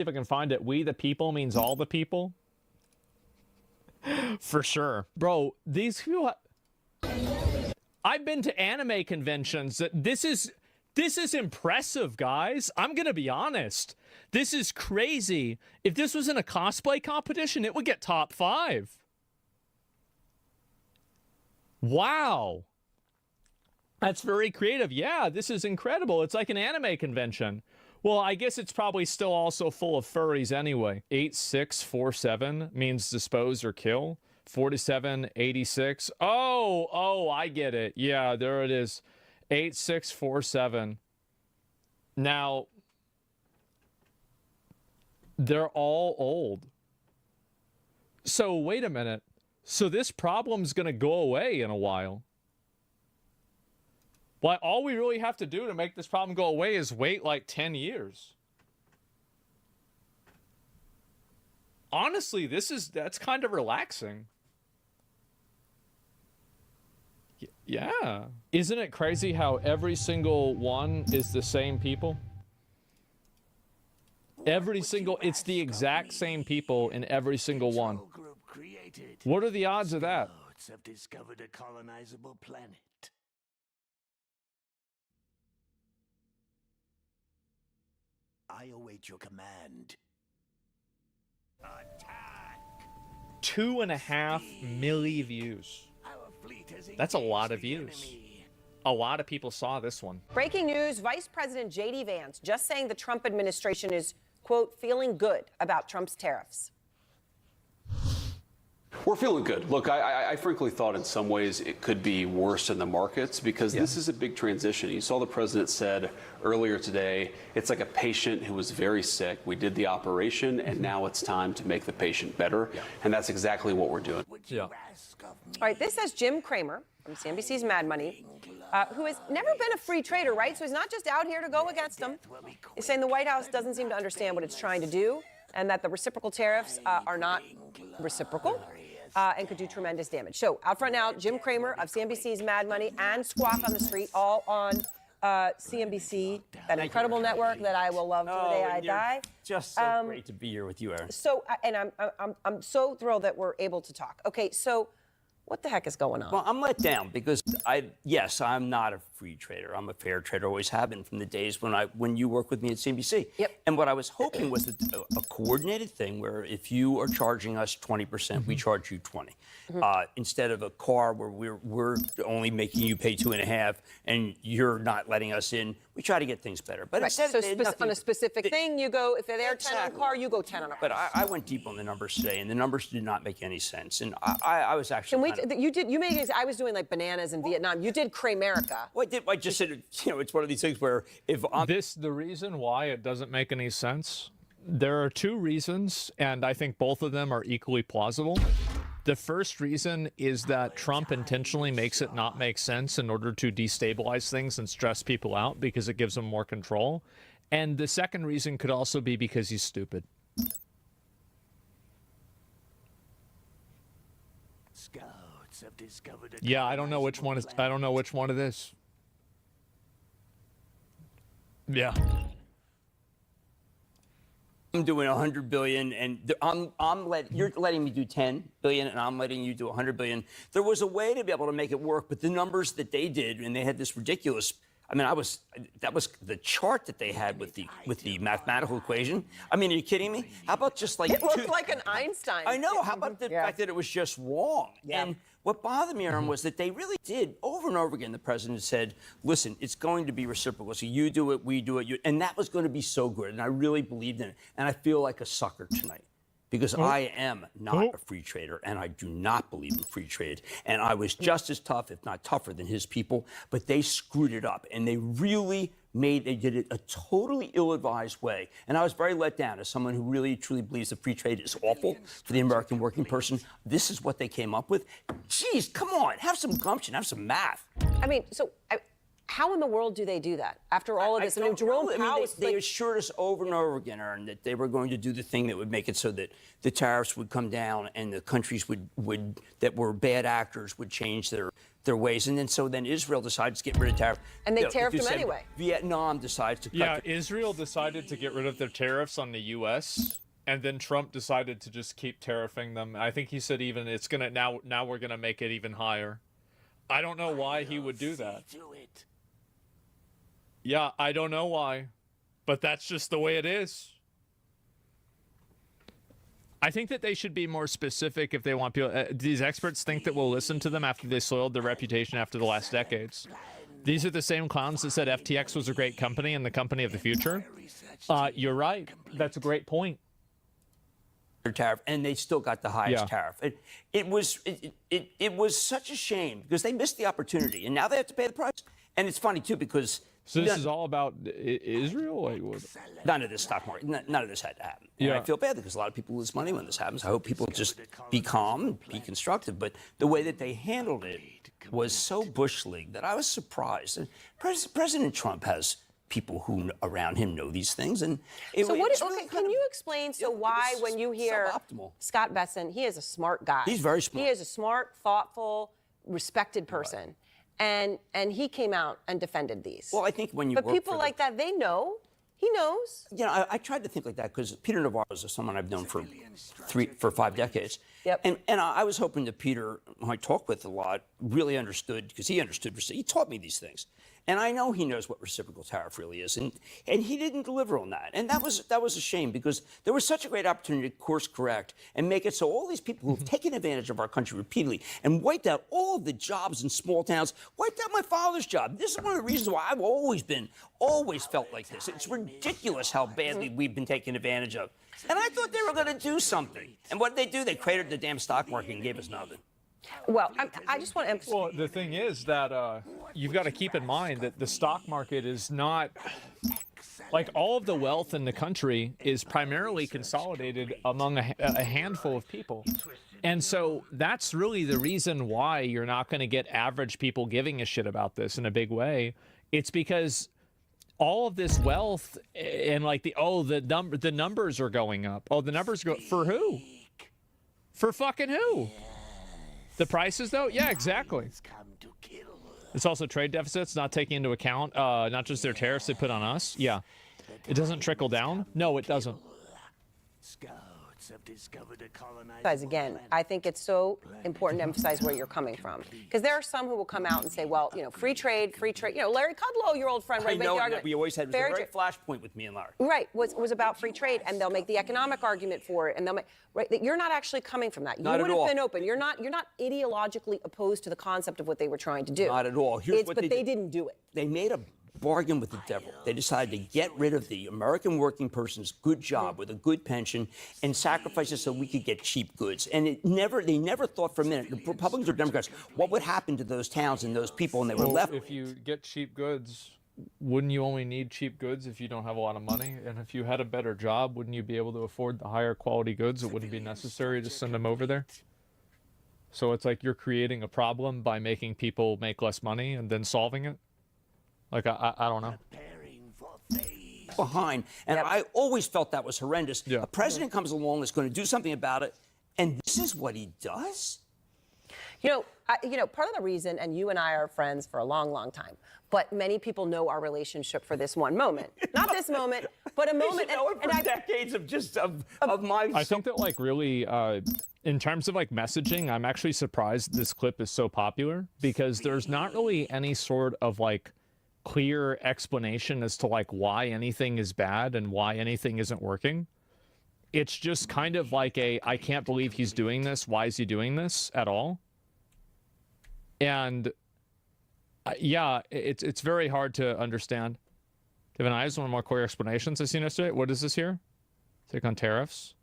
if I can find it. We the people means all the people. For sure. Bro, these people... I've been to anime conventions. This is impressive, guys. I'm going to be honest. This is crazy. If this was in a cosplay competition, it would get top 5. Wow. That's very creative. Yeah, this is incredible. It's like an anime convention. Well, I guess it's probably still also full of furries anyway. 8647 means dispose or kill. 4786. Oh, I get it. Yeah, there it is. 8647. Now, they're all old. So, wait a minute. So this problem's going to go away in a while. Well, all we really have to do to make this problem go away is wait like 10 years. Honestly, that's kind of relaxing. Yeah. Isn't it crazy how every single one is the same people? It's the exact same people in every single one. What are the odds of that? Have discovered a colonizable planet. I await your command. Attack! 2.5 million views. That's a lot of views. A lot of people saw this one. Breaking news, Vice President J.D. Vance just saying the Trump administration is, quote, feeling good about Trump's tariffs. We're feeling good. Look, I frankly thought in some ways it could be worse in the markets because this is a big transition. You saw the president said earlier today, it's like a patient who was very sick. We did the operation, and now it's time to make the patient better. And that's exactly what we're doing. All right, this says Jim Cramer from CNBC's Mad Money, who has never been a free trader, right? So he's not just out here to go against them. He's saying the White House doesn't seem to understand what it's trying to do and that the reciprocal tariffs are not reciprocal. And could do tremendous damage. So out front now, Jim Cramer of CNBC's Mad Money and Squawk on the Street, all on CNBC, that incredible network that I will love till the day I die. Just so great to be here with you, Erin. So, and I'm so thrilled that we're able to talk. Okay, so what the heck is going on? Well, I'm let down because yes, I'm not a free trader. I'm a fair trader, always have been from the days when you worked with me at CNBC. Yep. And what I was hoping was a coordinated thing where if you are charging us 20%, we charge you 20. Instead of a car where we're only making you pay 2.5 and you're not letting us in, we try to get things better. But instead, so on a specific thing, you go, if they're 10 on a car, you go 10 on a car. But I went deep on the numbers today, and the numbers did not make any sense. And I was actually. I was doing like bananas in Vietnam. You did Cramerica. Well, I just said, it's one of these things where if I'm... The reason why it doesn't make any sense, there are two reasons, and I think both of them are equally plausible. The first reason is that Trump intentionally makes it not make sense in order to destabilize things and stress people out because it gives them more control. And the second reason could also be because he's stupid. Scouts have discovered Yeah, I don't know which one it is. Yeah. I'm doing 100 billion, and you're letting me do 10 billion, and I'm letting you do 100 billion. There was a way to be able to make it work, but the numbers that they did, and they had this ridiculous. I mean, that was the chart that they had with the mathematical equation. I mean, are you kidding me? How about just like it looked like an Einstein. I know. How about the fact that it was just wrong? Yeah. And what bothered me, Aaron, was that they really did over and over again. The president said, "Listen, it's going to be reciprocal. So you do it, we do it, and that was going to be so good." And I really believed in it. And I feel like a sucker tonight. Because I am not a free trader, and I do not believe in free trade. And I was just as tough, if not tougher, than his people. But they screwed it up, and they did it a totally ill-advised way. And I was very let down as someone who really, truly believes that free trade is awful for the American working person. This is what they came up with. Jeez, come on, have some gumption, have some math. I mean, how in the world do they do that? After all of this, Jerome Powell... They assured us over and over again, Aaron, that they were going to do the thing that would make it so that the tariffs would come down and the countries that were bad actors would change their ways. And then Israel decides to get rid of tariff. And they You know, tariffed you them said anyway. Vietnam decides to cut. Yeah, Israel decided to get rid of their tariffs on the U.S. and then Trump decided to just keep tariffing them. I think he said even it's gonna now we're gonna make it even higher. I don't know why he would do that. Do it. Yeah, I don't know why, but that's just the way it is. I think that they should be more specific if they want people. These experts think that we'll listen to them after they soiled their reputation after the last decades. These are the same clowns that said FTX was a great company and the company of the future. You're right. That's a great point. Tariff, and they still got the highest Yeah. tariff. It was such a shame because they missed the opportunity, and now they have to pay the price. And it's funny too because So this is all about Israel? Like, what? none of this stock market, none of this had to happen. And Yeah. I feel bad because a lot of people lose money when this happens. I hope people just be calm and be constructive. But the way that they handled it was so Bush League that I was surprised. And President Trump has people who around him know these things. And So what? it's really Okay, kind can of- you explain why when you hear suboptimal. Scott Besson, he is a smart guy. He's very smart. He is a smart, thoughtful, respected person, and he came out and defended these. Well, I think when you but work people for like that, they know. He knows. You know, I tried to think like that because Peter Navarro is someone I've known for 5 decades. Yep. And I was hoping that Peter, who I talked with a lot, really understood because he understood. He taught me these things. And I know he knows what reciprocal tariff really is. And he didn't deliver on that. And that was a shame because there was such a great opportunity to course correct and make it so all these people who've taken advantage of our country repeatedly and wiped out all of the jobs in small towns, wiped out my father's job. This is one of the reasons why I've always felt like this. It's ridiculous how badly we've been taken advantage of. And I thought they were going to do something. And what did they do? They cratered the damn stock market and gave us nothing. Well, I just want to emphasize. Well, the thing is that you've got to keep in mind that the stock market is not like all of the wealth in the country is primarily consolidated among a handful of people. And so that's really the reason why you're not going to get average people giving a shit about this in a big way. It's because all of this wealth and like the numbers are going up. Oh, the numbers go for who? For fucking who? The prices, though? Yeah, exactly. Come to kill. It's also trade deficits, not taking into account not just their tariffs they put on us. Yeah. It doesn't trickle down? No, it doesn't. Scouts have discovered a colonizable Guys, again, planet. I think it's so important to emphasize where you're coming from. Because there are some who will come out and say, well, you know, free trade. You know, Larry Kudlow, your old friend, I make know the that argument. we always had it was a Fair very trade. flashpoint with me and Larry. Right, was about free trade, and they'll make the economic argument for it, and they'll make right. That you're not actually coming from that. You Not at would have all. been open. You're not ideologically opposed to the concept of what they were trying to do. Not at all. Here's what but they they did. didn't do it. They made a bargain with the devil. They decided to get rid of the American working person's good job with a good pension and sacrifice it so we could get cheap goods. And they never thought for a minute, the Republicans or Democrats, what would happen to those towns and those people, and they were Well, left. if you get cheap goods, wouldn't you only need cheap goods if you don't have a lot of money? And if you had a better job, wouldn't you be able to afford the higher quality goods? It wouldn't be necessary to send them over there. So it's like you're creating a problem by making people make less money and then solving it. Like, I don't know. Preparing for phase. behind. And I always felt that was horrendous. Yeah. A president comes along that's going to do something about it, and this is what he does? You know, part of the reason, and you and I are friends for a long, long time, but many people know our relationship for this one moment. Not this moment, but a moment. They should know it for decades of my. I think that, like, really, in terms of, like, messaging, I'm actually surprised this clip is so popular because there's not really any sort of, like, clear explanation as to, like, why anything is bad and why anything isn't working. It's just kind of like I can't believe he's doing this. Why is he doing this at all? And yeah, it's very hard to understand. Devin Ives, one more clear explanations I seen yesterday. What is this here? Take on tariffs.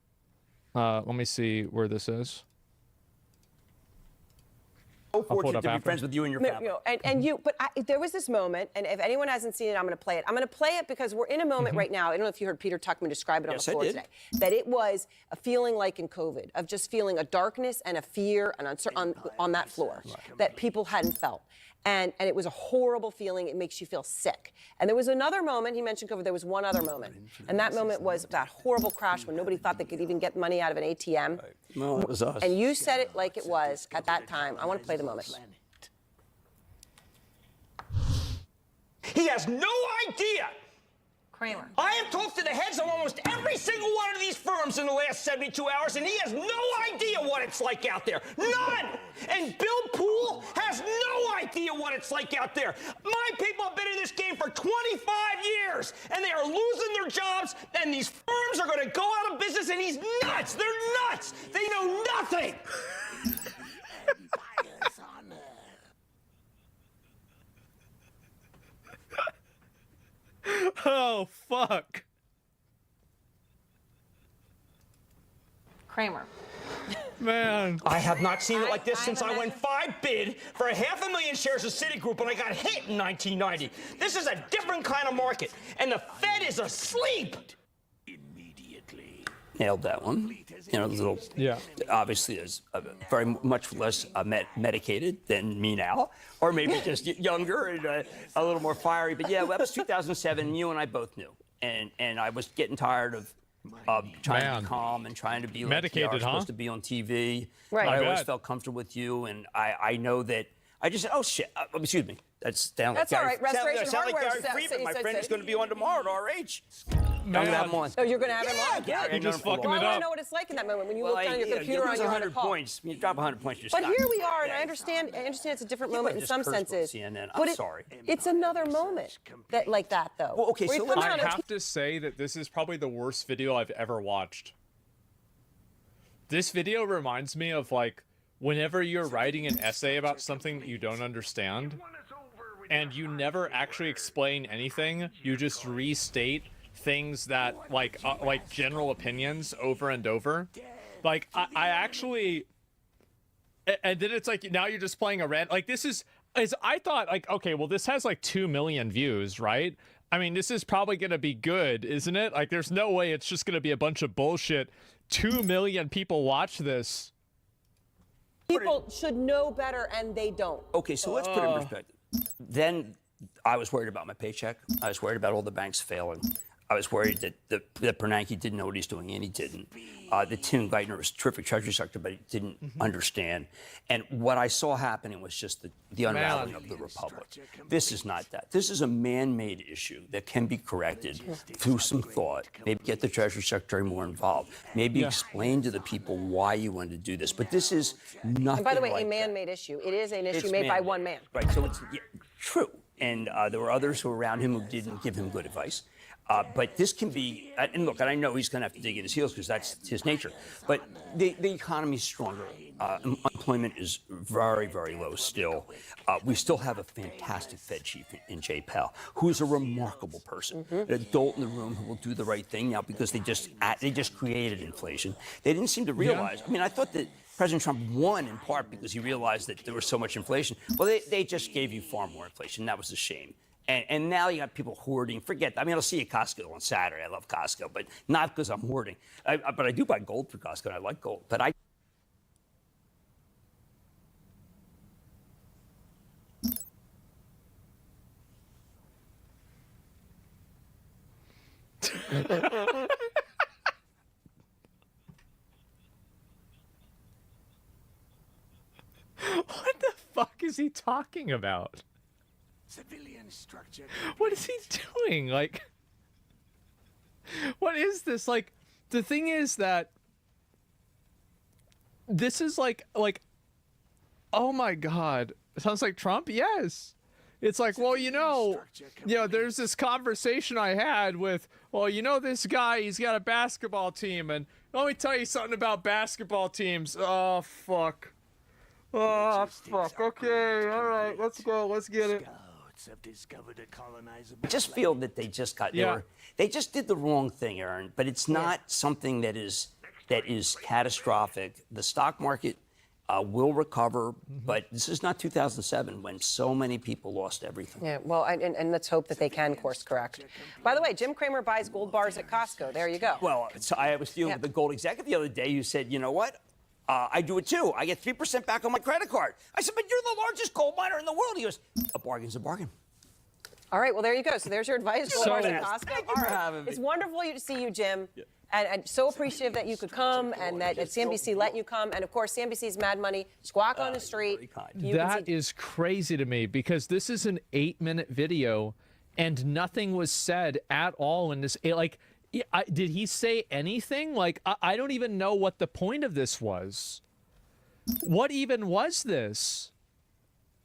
Let me see where this is. so pull it fortunate up to be after. friends with you and your No, family. you know, and you, but there was this moment, and if anyone hasn't seen it, I'm going to play it. I'm going to play it because we're in a moment right now. I don't know if you heard Peter Tuchman describe it on Yes, the I floor did. today. That it was a feeling like in COVID, of just feeling a darkness and a fear and uncertainty on that floor that people hadn't felt. And it was a horrible feeling. It makes you feel sick. And there was another moment, he mentioned COVID, there was one other moment. And that moment was that horrible crash when nobody thought they could even get money out of an ATM. No, it was us. And you said it like it was at that time. I want to play the moment. Planet. He has no idea. Kramer. I have talked to the heads of almost every single one of these firms in the last 72 hours, and he has no idea what it's like out there. None! And Bill Poole has no idea what it's like out there. My people have been in this game for 25 years, and they are losing their jobs, and these firms are going to go out of business, and he's nuts! They're nuts! They know nothing! Empire's honor. Oh, fuck. Kramer. Man. I have not seen it like this I since I have went 5 bid for 500,000 shares of Citigroup when I got hit in 1990. This is a different kind of market, and the Fed is asleep. Immediately. Nailed that one. You know, little. Yeah. Obviously, is very much less medicated than me now, or maybe just younger and a little more fiery. But yeah, that was 2007. You and I both knew, and I was getting tired of trying to Man. be calm and trying to be like Medicated, we are huh? supposed to be on TV. Right. I I always bet. felt comfortable with you, and I know that. I just said, oh shit, excuse me. That's down like That's all Gary. right. Restoration sound like Hardware Gary Friedman. My said- friend is going to be on tomorrow at RH. I'm Man. gonna have him on. Oh, you're going to have him on? Yeah, Good. I've known just him for a fucking long Well, I it want up. to know what it's like in that moment when you Well, look down at your computer you on lose your 100 call. points. You drop 100 points, you're But stuck. here we are, and Yeah. I understand it's a different You moment might in just some curse on senses. CNN. But I'm sorry. It's another moment that like that, though. Well, okay, where so he comes let's- on I and have to say that this is probably the worst video I've ever watched. This video reminds me of like whenever you're writing an essay about something that you don't understand and you never actually explain anything, you just restate things that like general opinions over and over. Like I actually, and then it's like now you're just playing a red. Like this is I thought like, okay, well this has like 2 million views, right? I mean, this is probably gonna be good, isn't it? Like there's no way it's just gonna be a bunch of bullshit. 2 million people watch this. people should know better, and they don't. Okay, so let's put it in perspective. Then I was worried about my paycheck. I was worried about all the banks failing. I was worried that Bernanke didn't know what he's doing, and he didn't. That Tim Geithner was a terrific Treasury Secretary, but he didn't understand. And what I saw happening was just the unraveling of the Republic. This is not that. This is a man-made issue that can be corrected through some thought. Maybe get the Treasury Secretary more involved. Maybe explain to the people why you wanted to do this. But this is nothing And by the way, like a that. man-made issue. It is an issue It's made by man-made. one man. Right, so it's true. And there were others who were around him who didn't give him good advice. But this can be, and look, and I know he's going to have to dig in his heels because that's his nature. But the economy's stronger. Unemployment is very, very low still. We still have a fantastic Fed chief in Jay Powell, who's a remarkable person, an adult in the room who will do the right thing now because they just created inflation. They didn't seem to realize. I mean, I thought that President Trump won in part because he realized that there was so much inflation. Well, they just gave you far more inflation. That was a shame. And now you got people hoarding. Forget that. I mean, I'll see you at Costco on Saturday. I love Costco, but not because I'm hoarding. But I do buy gold for Costco, and I like gold. But I. What the fuck is he talking about? Civilian structure. What is he doing? Like, what is this? Like, the thing is that this is like, oh my God. Sounds like Trump? Yes. It's like, well, there's this conversation I had with, well, this guy, he's got a basketball team, and let me tell you something about basketball teams. Oh, fuck. Oh, fuck. Okay, all right, let's go. Let's get it. Scouts have discovered a colonizable. I just feel that they just got. They just did the wrong thing, Aaron. But it's not something that is catastrophic. The stock market will recover, but this is not 2007 when so many people lost everything. Yeah, well, and let's hope that they can course correct. By the way, Jim Cramer buys gold bars at Costco. There you go. Well, so I was dealing with the gold executive the other day who said, you know what? I do it too. I get 3% back on my credit card. I said, but you're the largest gold miner in the world. He goes, a bargain's a bargain. All right, well, there you go. So there's your advice. Gold bars at Costco. Thank you All for right. having me. It's wonderful to see you, Jim. Yeah. And so appreciative that you could come and that CNBC let you come. And, of course, CNBC's Mad Money, Squawk on the Street. very kind. You can That see- is crazy to me because this is an 8-minute video and nothing was said at all in this. Like, did he say anything? Like, I don't even know what the point of this was. What even was this?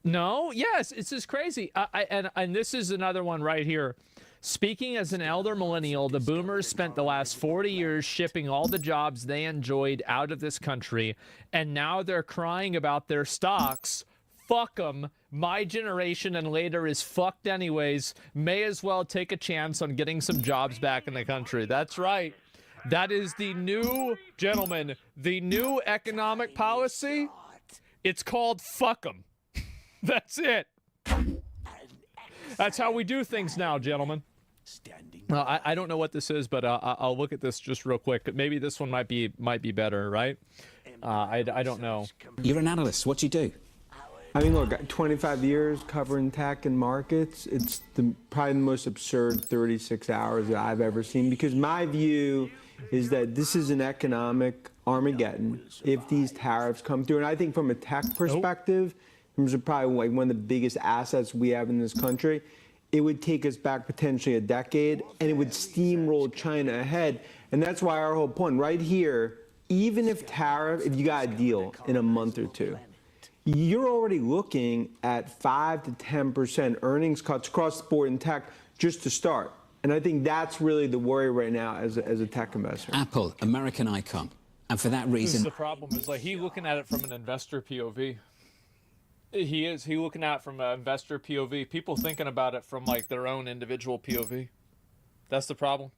No? Yes, it's just crazy. And this is another one right here. Speaking as an elder millennial, the boomers spent the last 40 years shipping all the jobs they enjoyed out of this country, and now they're crying about their stocks. Fuck them. My generation and later is fucked anyways. May as well take a chance on getting some jobs back in the country. That's right. That is the new, gentlemen, the new economic policy. It's called fuck them. That's it. That's how we do things now, gentlemen. I don't know what this is, but I'll look at this just real quick. Maybe this one might be better, right? I don't know. You're an analyst. What do you do? I mean, look, 25 years covering tech and markets. It's probably the most absurd 36 hours that I've ever seen, because my view is that this is an economic Armageddon if these tariffs come through. And I think from a tech perspective, in terms of probably like one of the biggest assets we have in this country, it would take us back potentially a decade, and it would steamroll China ahead. And that's why our whole point right here, even if you got a deal in a month or two, you're already looking at 5 to 10% earnings cuts across the board in tech just to start. And I think that's really the worry right now as a tech investor. Apple, American icon. And for that This is reason, the problem. Is like he looking at it from an investor POV. He looking at it from an investor POV. People thinking about it from like their own individual POV. That's the problem.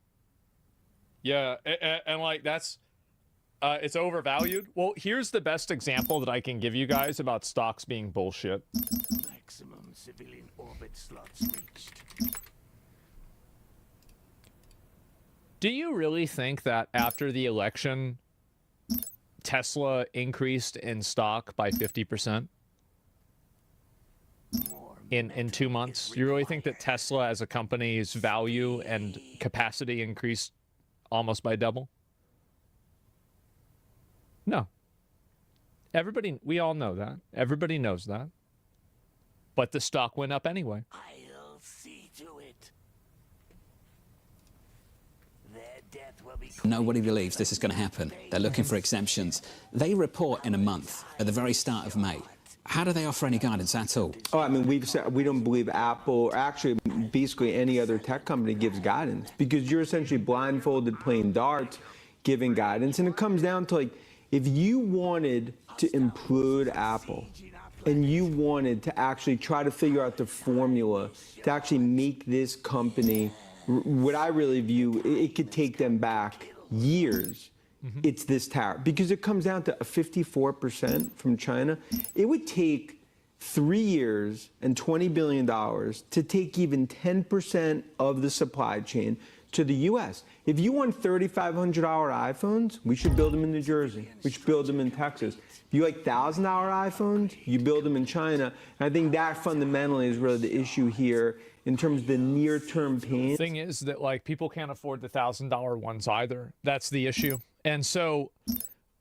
Yeah, and like that's it's overvalued. Well, here's the best example that I can give you guys about stocks being bullshit. Maximum civilian orbit slots reached. Do you really think that after the election, Tesla increased in stock by 50%? In 2 months? You really think that Tesla as a company's value and capacity increased almost by double? No. We all know that. Everybody knows that. But the stock went up anyway. I'll see to it. Their death will be nobody believes this is going to happen. They're looking for exemptions. They report in a month, at the very start of May. How do they offer any guidance at all? Oh, I mean, we've said we don't believe Apple, or actually basically any other tech company gives guidance, because you're essentially blindfolded playing darts, giving guidance. And it comes down to, like, if you wanted to implode Apple and you wanted to actually try to figure out the formula to actually make this company, what I really view, it could take them back years. It's this tariff, because it comes down to a 54% from China. It would take 3 years and $20 billion to take even 10% of the supply chain to the U.S. If you want $3,500 iPhones, we should build them in New Jersey. We should build them in Texas. If you like $1,000 iPhones, you build them in China. And I think that fundamentally is really the issue here in terms of the near-term pain. The thing is that, like, people can't afford the $1,000 ones either. That's the issue. And so,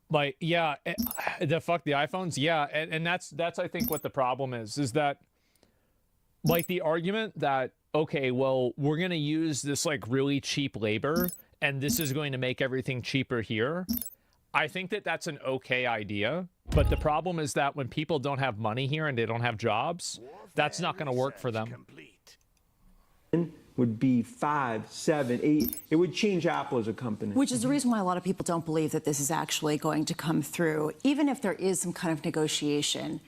like, yeah, the fuck the iPhones, yeah, and that's I think what the problem is that, like, the argument that, okay, well, we're gonna use this like really cheap labor and this is going to make everything cheaper here. I think that that's an okay idea, but the problem is that when people don't have money here and they don't have jobs, that's not going to work for them. Would be 5, 7, 8. It would change Apple as a company. Which is the reason why a lot of people don't believe that this is actually going to come through. Even if there is some kind of negotiation,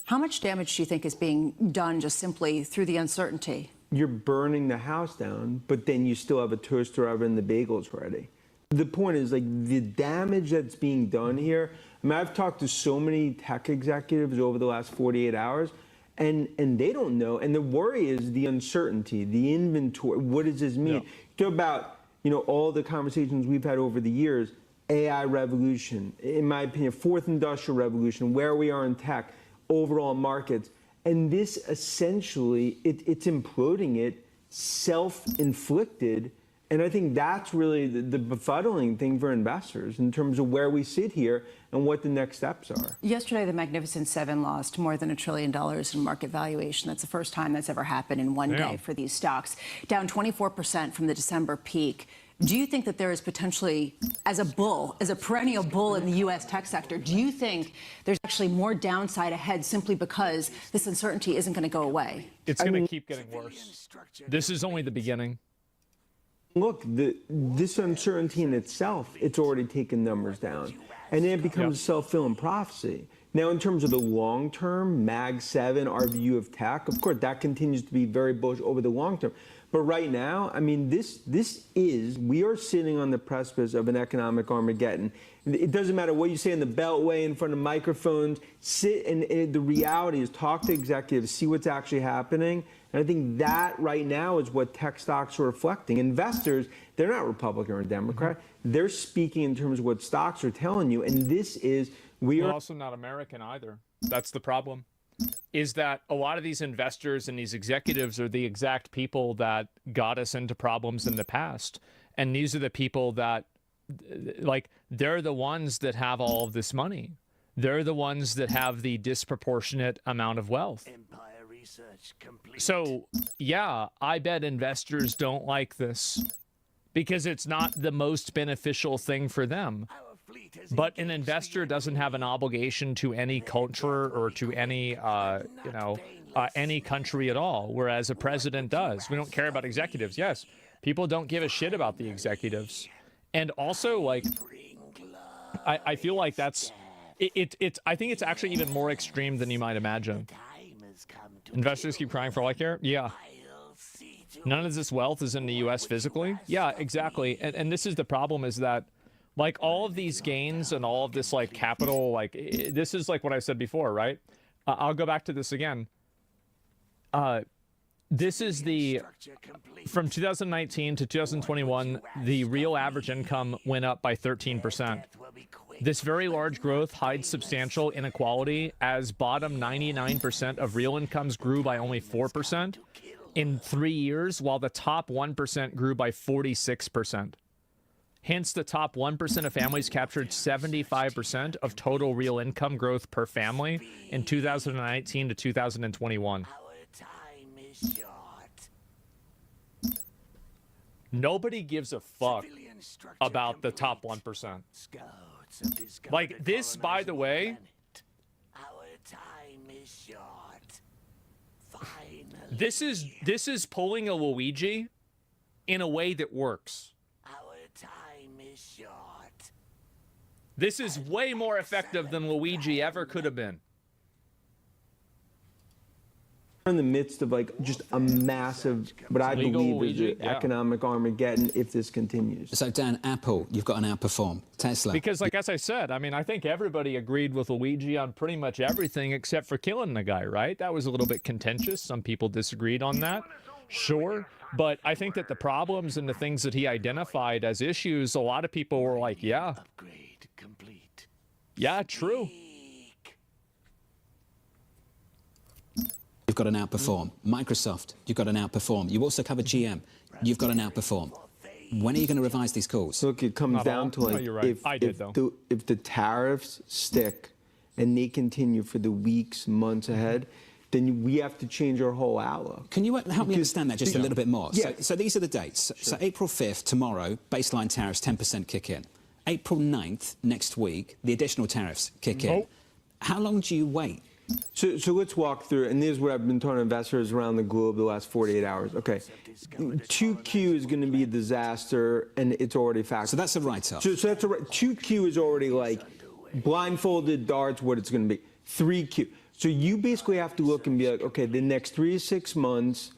how much damage do you think is being done just simply through the uncertainty? You're burning the house down, but then you still have a toaster oven and the bagels ready. The point is, like, the damage that's being done here. I mean, I've talked to so many tech executives over the last 48 hours, and they don't know. And the worry is the uncertainty, the inventory. What does this mean? Yeah. Talk about, you know, all the conversations we've had over the years, AI revolution, in my opinion, fourth industrial revolution, where we are in tech, overall markets. And this essentially, it's imploding it, self-inflicted. And I think that's really the befuddling thing for investors in terms of where we sit here and what the next steps are. Yesterday, the Magnificent Seven lost more than $1 trillion in market valuation. That's the first time that's ever happened in one day for these stocks, down 24% from the December peak. Do you think that there is potentially, as a bull, as a perennial bull in the U.S. tech sector, do you think there's actually more downside ahead simply because this uncertainty isn't going to go away? It's going to keep getting worse. This is only the beginning. Look, this uncertainty in itself, it's already taken numbers down. And then it becomes a self-fulfilling prophecy. Now, in terms of the long term, Mag 7, our view of tech, of course, that continues to be very bullish over the long term. But right now, I mean, we are sitting on the precipice of an economic Armageddon. It doesn't matter what you say in the Beltway, in front of microphones, sit and the reality is talk to executives, see what's actually happening. And I think that right now is what tech stocks are reflecting. Investors, they're not Republican or Democrat. They're speaking in terms of what stocks are telling you. And this is, We're also not American either. That's the problem. Is that a lot of these investors and these executives are the exact people that got us into problems in the past. And these are the people that, like, they're the ones that have all of this money. They're the ones that have the disproportionate amount of wealth. Empire research complete. So, yeah, I bet investors don't like this because it's not the most beneficial thing for them. Our fleet has But an investor doesn't have an obligation to any culture or to any, any country at all, whereas a president does. We don't care about executives. Yes, people don't give a shit about the executives. And also, like, I feel like that's, I think it's actually even more extreme than you might imagine. Investors keep crying for all I care? Yeah. None of this wealth is in the U.S. physically? Yeah, exactly. And this is the problem, is that, like, all of these gains and all of this, like, capital, like, this is like what I said before, right? I'll go back to this again. This is from 2019 to 2021, the real average income went up by 13%. This very large growth hides substantial inequality, as bottom 99% of real incomes grew by only 4% in 3 years, while the top 1% grew by 46%. Hence, the top 1% of families captured 75% of total real income growth per family in 2019 to 2021. Nobody gives a fuck about the top 1%. Like, this, by the way, this is pulling a Luigi in a way that works. This is way more effective than Luigi ever could have been. We're in the midst of, like, just a massive, what I believe is an economic Armageddon if this continues. So, Dan, Apple, you've got an outperform. Tesla. Because, like, as I said, I mean, I think everybody agreed with Luigi on pretty much everything except for killing the guy, right? That was a little bit contentious. Some people disagreed on that. Sure. But I think that the problems and the things that he identified as issues, a lot of people were like, yeah. Upgrade complete. Yeah, true. You've got an outperform. Microsoft, you've got an outperform. You also cover GM. You've got an outperform. When are you going to revise these calls? Look, it comes down to, like, No, you're right. if the tariffs stick and they continue for the weeks, months ahead, then we have to change our whole outlook. Can you help me understand that just a little bit more? Yeah. So these are the dates. So April 5th, tomorrow, baseline tariffs 10% kick in. April 9th, next week, the additional tariffs kick in. How long do you wait? So let's walk through, and this is what I've been telling investors around the globe the last 48 hours. Okay, 2Q is going to be a disaster, and it's already factored. So that's a write-off. So that's 2Q is already, like, blindfolded darts what it's going to be. 3Q. So you basically have to look and be like, okay, the next 3 to 6 months,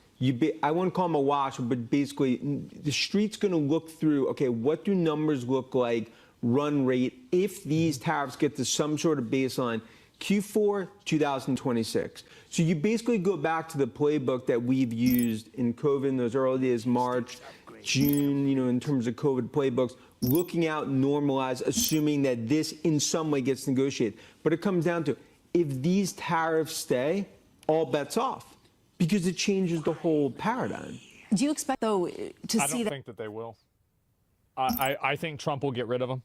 I wouldn't call them a wash, but basically the street's going to look through, okay, what do numbers look like, run rate, if these tariffs get to some sort of baseline, Q4 2026. So you basically go back to the playbook that we've used in COVID in those early days, March, June, in terms of COVID playbooks, looking out, normalize, assuming that this in some way gets negotiated. But it comes down to, if these tariffs stay, all bets off, because it changes the whole paradigm. Do you expect, though, to I see don't think that they will. I think Trump will get rid of them.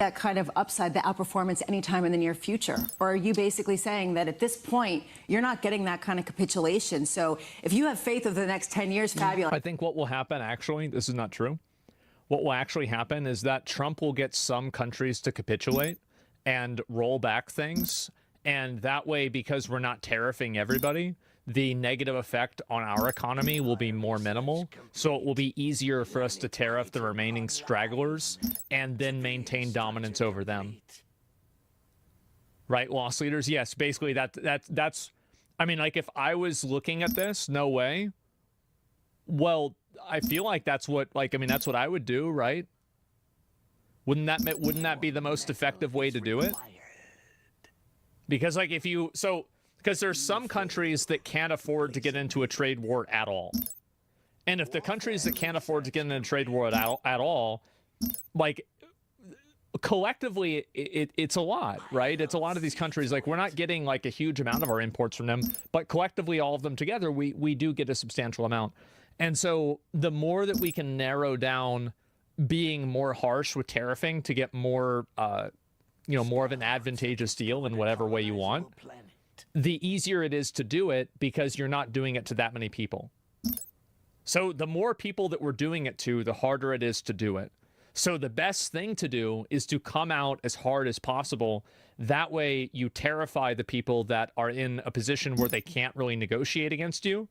that kind of upside, the outperformance, anytime in the near future? Or are you basically saying that at this point, you're not getting that kind of capitulation? So if you have faith over the next 10 years, fabulous. I think what will happen, actually, this is not true. What will actually happen is that Trump will get some countries to capitulate and roll back things. And that way, because we're not tariffing everybody, the negative effect on our economy will be more minimal. So it will be easier for us to tariff the remaining stragglers and then maintain dominance over them. Right, loss leaders? Yes, basically that's, I mean, like if I was looking at this, no way. Well, I feel like that's what, like, I mean, that's what I would do, right? Wouldn't that be the most effective way to do it? Because like if you, because there's some countries that can't afford to get into a trade war at all. And if the countries that can't afford to get into a trade war at all, like collectively, it's a lot, right? It's a lot of these countries. Like we're not getting like a huge amount of our imports from them, but collectively, all of them together, we do get a substantial amount. And so the more that we can narrow down being more harsh with tariffing to get more, you know, more of an advantageous deal in whatever way you want, the easier it is to do it because you're not doing it to that many people. So the more people that we're doing it to, the harder it is to do it. So the best thing to do is to come out as hard as possible. That way you terrify the people that are in a position where they can't really negotiate against you.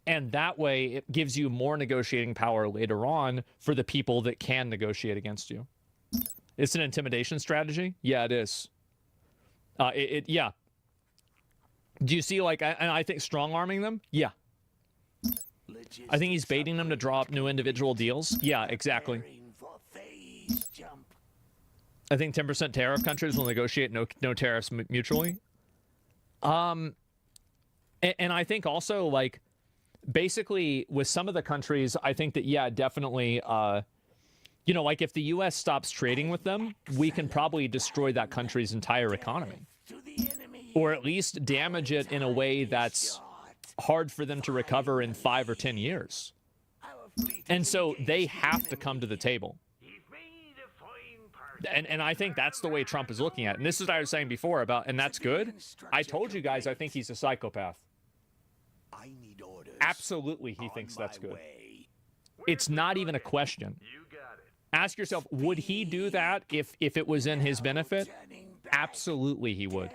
And that way it gives you more negotiating power later on for the people that can negotiate against you. It's an intimidation strategy. Yeah, it is. Yeah. Do you see, like, and I think strong arming them? Yeah. I think he's baiting them to draw up new individual deals. Yeah, exactly. I think 10% tariff countries will negotiate no tariffs mutually. And I think also, like, basically with some of the countries, I think that, yeah, definitely, you know, like if the U.S. stops trading with them, we can probably destroy that country's entire economy. Or at least damage it in a way that's hard for them to recover in 5 or 10 years. And so they have to come to the table. And I think that's the way Trump is looking at it. And this is what I was saying before about, and that's good. I told you guys I think he's a psychopath. Absolutely, he thinks that's good. It's not even a question. Ask yourself, would he do that if it was in his benefit? Absolutely, he would.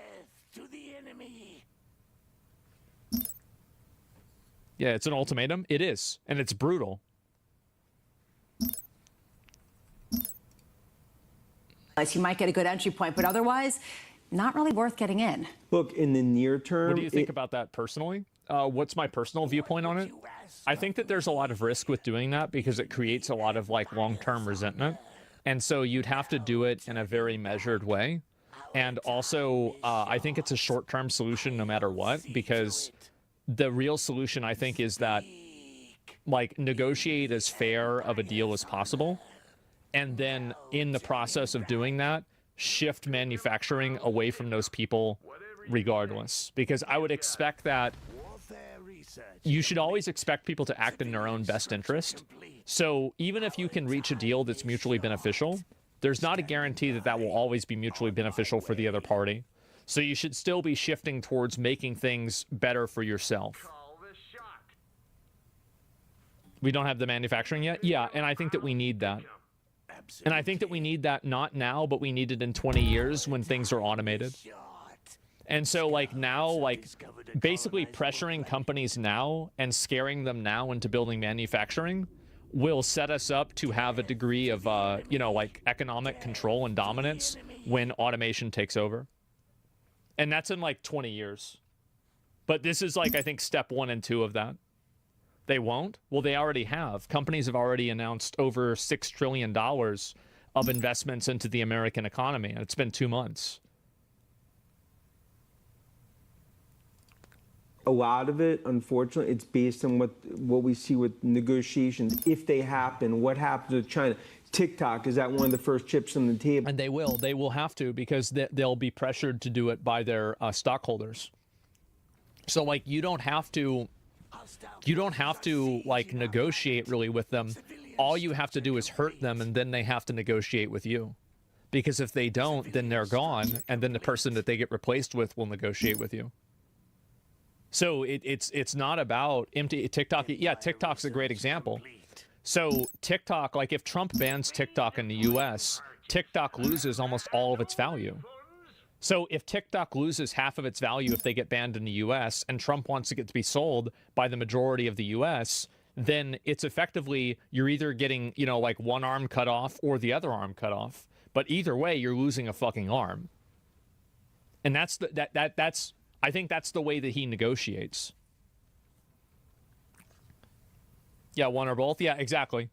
Yeah, it's an ultimatum. It is, and it's brutal. You might get a good entry point, but otherwise, not really worth getting in. Look, in the near term... What do you think about that personally? What's my personal viewpoint on it? I think that there's a lot of risk with doing that because it creates a lot of like long-term resentment. And so you'd have to do it in a very measured way. And also, I think it's a short-term solution no matter what, because the real solution, I think, is that like negotiate as fair of a deal as possible. And then in the process of doing that, shift manufacturing away from those people regardless. Because I would expect that you should always expect people to act in their own best interest. So even if you can reach a deal that's mutually beneficial, there's not a guarantee that that will always be mutually beneficial for the other party. So you should still be shifting towards making things better for yourself. We don't have the manufacturing yet? Yeah, and I think that we need that. And I think that we need that not now, but we need it in 20 years when things are automated. And so, like, now, like, basically pressuring companies now and scaring them now into building manufacturing will set us up to have a degree of, you know, like, economic control and dominance when automation takes over. And that's in, like, 20 years. But this is, like, I think step 1 and 2 of that. They won't? Well, they already have. Companies have already announced over $6 trillion of investments into the American economy, and it's been 2 months. A lot of it, unfortunately, it's based on what we see with negotiations. If they happen, what happens with China? TikTok, is that one of the first chips on the table? And they will have to, because they'll be pressured to do it by their stockholders. So, like, you don't have to You don't have to like negotiate really with them. All you have to do is hurt them, and then they have to negotiate with you. Because if they don't, then they're gone, and then the person that they get replaced with will negotiate with you. So it's not about empty TikTok. Yeah, TikTok's a great example. So TikTok, like if Trump bans TikTok in the US, TikTok loses almost all of its value. So if TikTok loses half of its value if they get banned in the US, and Trump wants it to be sold by the majority of the US, then it's effectively, you're either getting, you know, like one arm cut off or the other arm cut off. But either way, you're losing a fucking arm. And that's I think that's the way that he negotiates. Yeah, one or both. Yeah, exactly.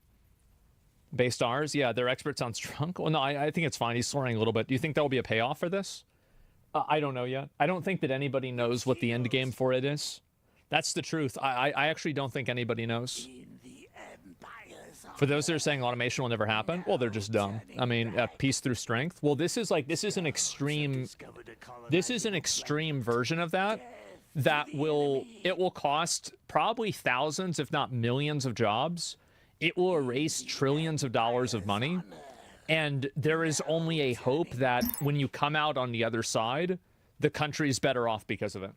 Based ours, yeah, they're experts on Strunk. Well, no, I think it's fine. He's soaring a little bit. Do you think there will be a payoff for this? I don't know yet. I don't think that anybody knows what the end game for it is. That's the truth. I actually don't think anybody knows. For those that are saying automation will never happen, well, they're just dumb. I mean, peace through strength. Well, this is an extreme version of that. It will cost probably thousands, if not millions of jobs. It will erase trillions of dollars of money. And there is only a hope that when you come out on the other side, the country's better off because of it.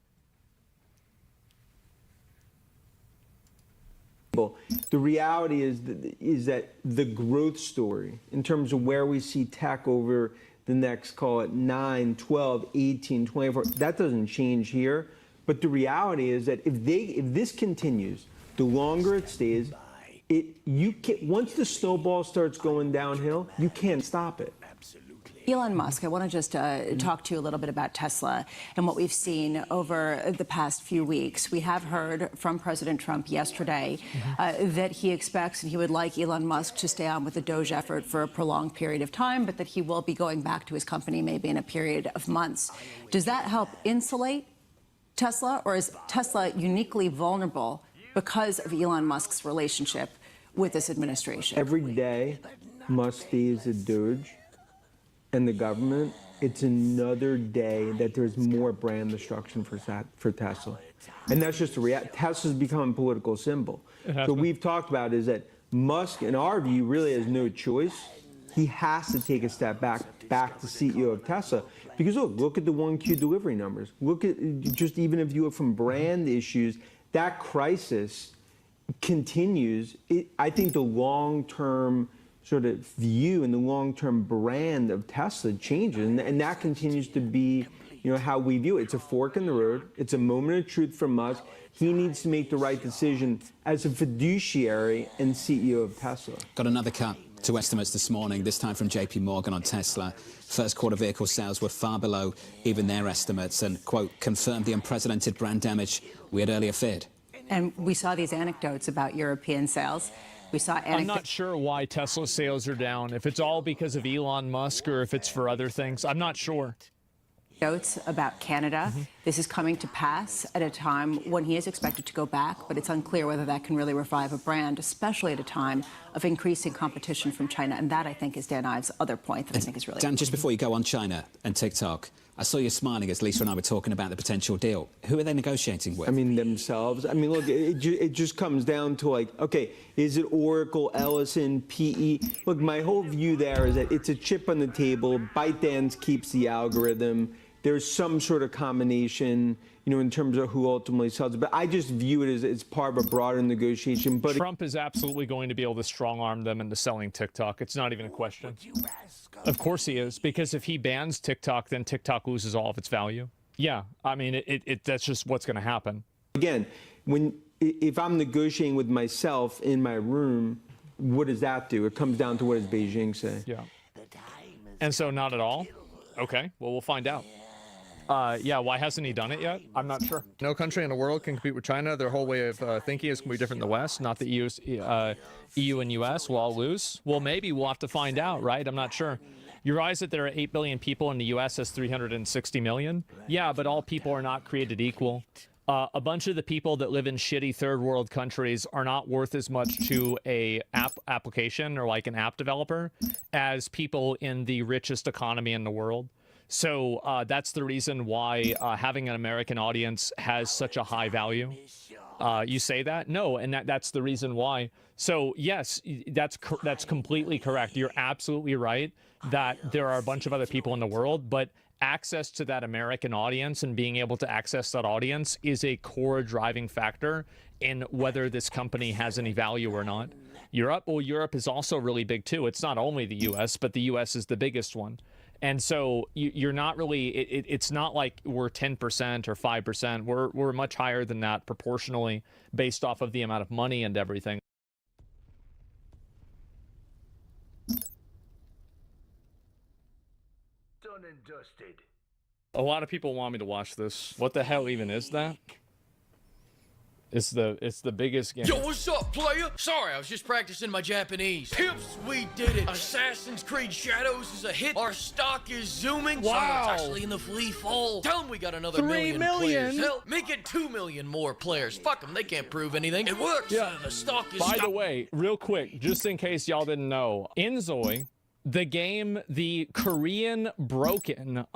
The reality is that the growth story, in terms of where we see tech over the next, call it 9, 12, 18, 24, that doesn't change here. But the reality is that if this continues, the longer it stays, once the snowball starts going downhill, you can't stop it. Elon Musk, I want to just talk to you a little bit about Tesla and what we've seen over the past few weeks. We have heard from President Trump yesterday that he expects and he would like Elon Musk to stay on with the Doge effort for a prolonged period of time, but that he will be going back to his company maybe in a period of months. Does that help insulate Tesla, or is Tesla uniquely vulnerable because of Elon Musk's relationship with this administration? Every day Musk stays at Doge and the government, it's another day that there's more brand destruction for Tesla. And that's just a reality. Tesla's become a political symbol. So we've talked about is that Musk, in our view, really has no choice. He has to take a step back to CEO of Tesla. Because look at the 1Q delivery numbers. Look at, just even if you look from brand issues, that crisis continues. I think the long-term sort of view and the long-term brand of Tesla changes, and that continues to be, how we view it. It's a fork in the road. It's a moment of truth for Musk. He needs to make the right decision as a fiduciary and CEO of Tesla. Got another cut to estimates this morning, this time from JP Morgan on Tesla. First quarter vehicle sales were far below even their estimates and, quote, confirmed the unprecedented brand damage we had earlier feared. And we saw these anecdotes about European sales. We saw I'm not sure why Tesla sales are down, if it's all because of Elon Musk or if it's for other things. I'm not sure. Notes about Canada. This is coming to pass at a time when he is expected to go back, but it's unclear whether that can really revive a brand, especially at a time of increasing competition from China. And that, I think, is Dan Ives' other point that I think is really Dan, just before you go on China and TikTok, I saw you smiling as Lisa and I were talking about the potential deal. Who are they negotiating with? I mean, themselves. I mean, look, it just comes down to like, okay, is it Oracle, Ellison, PE? Look, my whole view there is that it's a chip on the table. ByteDance keeps the algorithm. There's some sort of combination, in terms of who ultimately sells it. But I just view it as part of a broader negotiation. But Trump is absolutely going to be able to strong-arm them into selling TikTok. It's not even a question. Of course he is, because if he bans TikTok, then TikTok loses all of its value. Yeah, I mean, that's just what's going to happen. Again, if I'm negotiating with myself in my room, what does that do? It comes down to what does Beijing say? Yeah. And so not at all? Okay, well, we'll find out. Yeah, why hasn't he done it yet? I'm not sure. No country in the world can compete with China. Their whole way of thinking is going to be different than the West. Not the EU and US will all lose. Well, maybe we'll have to find out, right? I'm not sure. You realize that there are 8 billion people and the US has 360 million? Yeah, but all people are not created equal. A bunch of the people that live in shitty third world countries are not worth as much to a application or like an app developer as people in the richest economy in the world. So that's the reason why having an American audience has such a high value. You say that? No, and that's the reason why. So yes, that's completely correct. You're absolutely right that there are a bunch of other people in the world, but access to that American audience and being able to access that audience is a core driving factor in whether this company has any value or not. Europe is also really big too. It's not only the US, but the US is the biggest one. And so you're not really, it's not like we're 10% or 5%. We're much higher than that proportionally based off of the amount of money and everything. Done and dusted. A lot of people want me to watch this. What the hell even is that? It's the biggest game. Yo, what's up, player? Sorry, I was just practicing my Japanese. Pips, we did it. Assassin's Creed Shadows is a hit. Our stock is zooming. Wow. It's actually in the free fall. Tell them we got another 3 million players. Hell, make it 2 million more players. Fuck them, they can't prove anything. It works. Yeah. The stock is... By the way, real quick, just in case y'all didn't know, Inzoi, the game, the Korean broken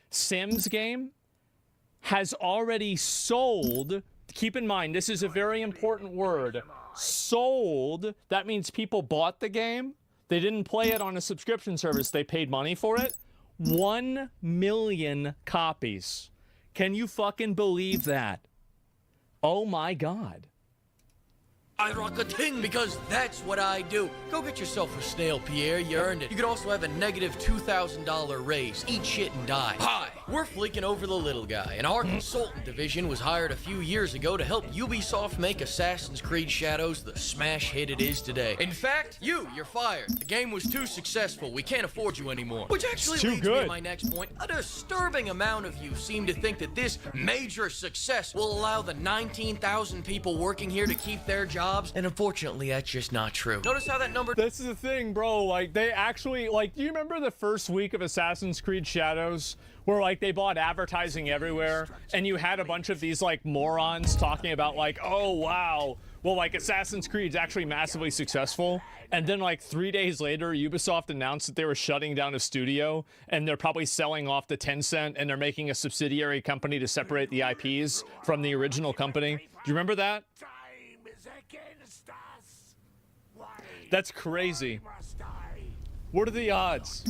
Sims game, has already sold. Keep in mind, this is a very important word. Sold. That means people bought the game. They didn't play it on a subscription service. They paid money for it. 1 million copies. Can you fucking believe that? Oh my God. I rock a ting because that's what I do. Go get yourself a snail, Pierre. You earned it. You could also have a negative $2,000 raise. Eat shit and die. Hi, we're fleeking over the little guy, and our consultant division was hired a few years ago to help Ubisoft make Assassin's Creed Shadows the smash hit it is today. In fact, you're fired. The game was too successful. We can't afford you anymore. Which actually leads me to my next point. A disturbing amount of you seem to think that this major success will allow the 19,000 people working here to keep their jobs. And unfortunately, that's just not true. Notice how that number... This is the thing, bro. Like, they actually, like, do you remember the first week of Assassin's Creed Shadows where, like, they bought advertising everywhere and you had a bunch of these, like, morons talking about, like, oh, wow, well, like, Assassin's Creed's actually massively successful. And then, like, 3 days later, Ubisoft announced that they were shutting down a studio and they're probably selling off to Tencent and they're making a subsidiary company to separate the IPs from the original company. Do you remember that? That's crazy. What are the odds?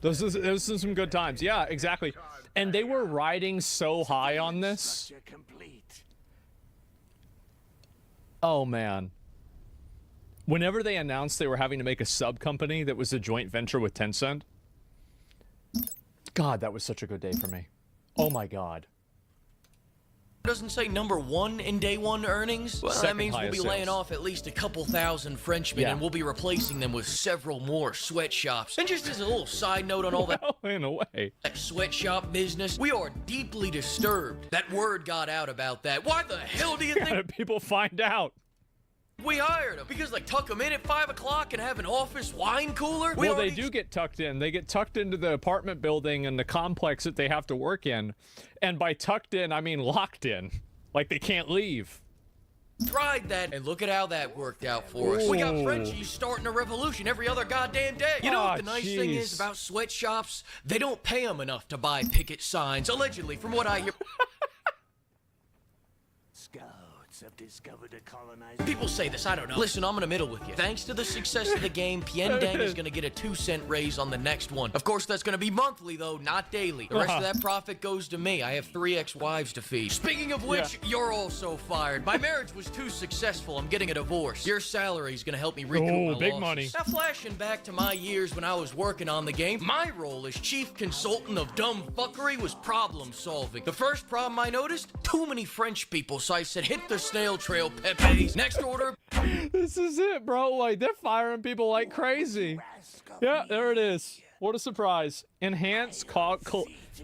Those are some good times. Yeah, exactly. And they were riding so high on this. Oh, man. Whenever they announced they were having to make a sub company that was a joint venture with Tencent, God, that was such a good day for me. Oh, my God. Doesn't say number one in day one earnings. Well, that means we'll be laying off at least a couple thousand Frenchmen, and we'll be replacing them with several more sweatshops. And just as a little side note on all that, in a way, that sweatshop business, we are deeply disturbed that word got out about that. Why the hell do you think people find out? We hired them because, like, tuck them in at 5 o'clock and have an office wine cooler. Well, they do get tucked in. They get tucked into the apartment building and the complex that they have to work in. And by tucked in, I mean locked in. Like, they can't leave. Tried that, and look at how that worked out for us. We got Frenchies starting a revolution every other goddamn day. You know what the nice thing is about sweatshops? They don't pay them enough to buy picket signs, allegedly, from what I hear. Have discovered a colonized... People say this, I don't know. Listen, I'm in the middle with you. Thanks to the success of the game, Piendang is going to get a 2-cent raise on the next one. Of course, that's going to be monthly, though, not daily. The rest of that profit goes to me. I have 3 ex-wives to feed. Speaking of which, you're also fired. My marriage was too successful. I'm getting a divorce. Your salary is going to help me recoup my big losses. money. Now, flashing back to my years when I was working on the game, my role as chief consultant of dumb fuckery was problem solving. The first problem I noticed, too many French people, so I said, hit the snail trail, Pepe. Next order. This is it, bro. Like, they're firing people like crazy. Yeah, there it is. What a surprise. Enhance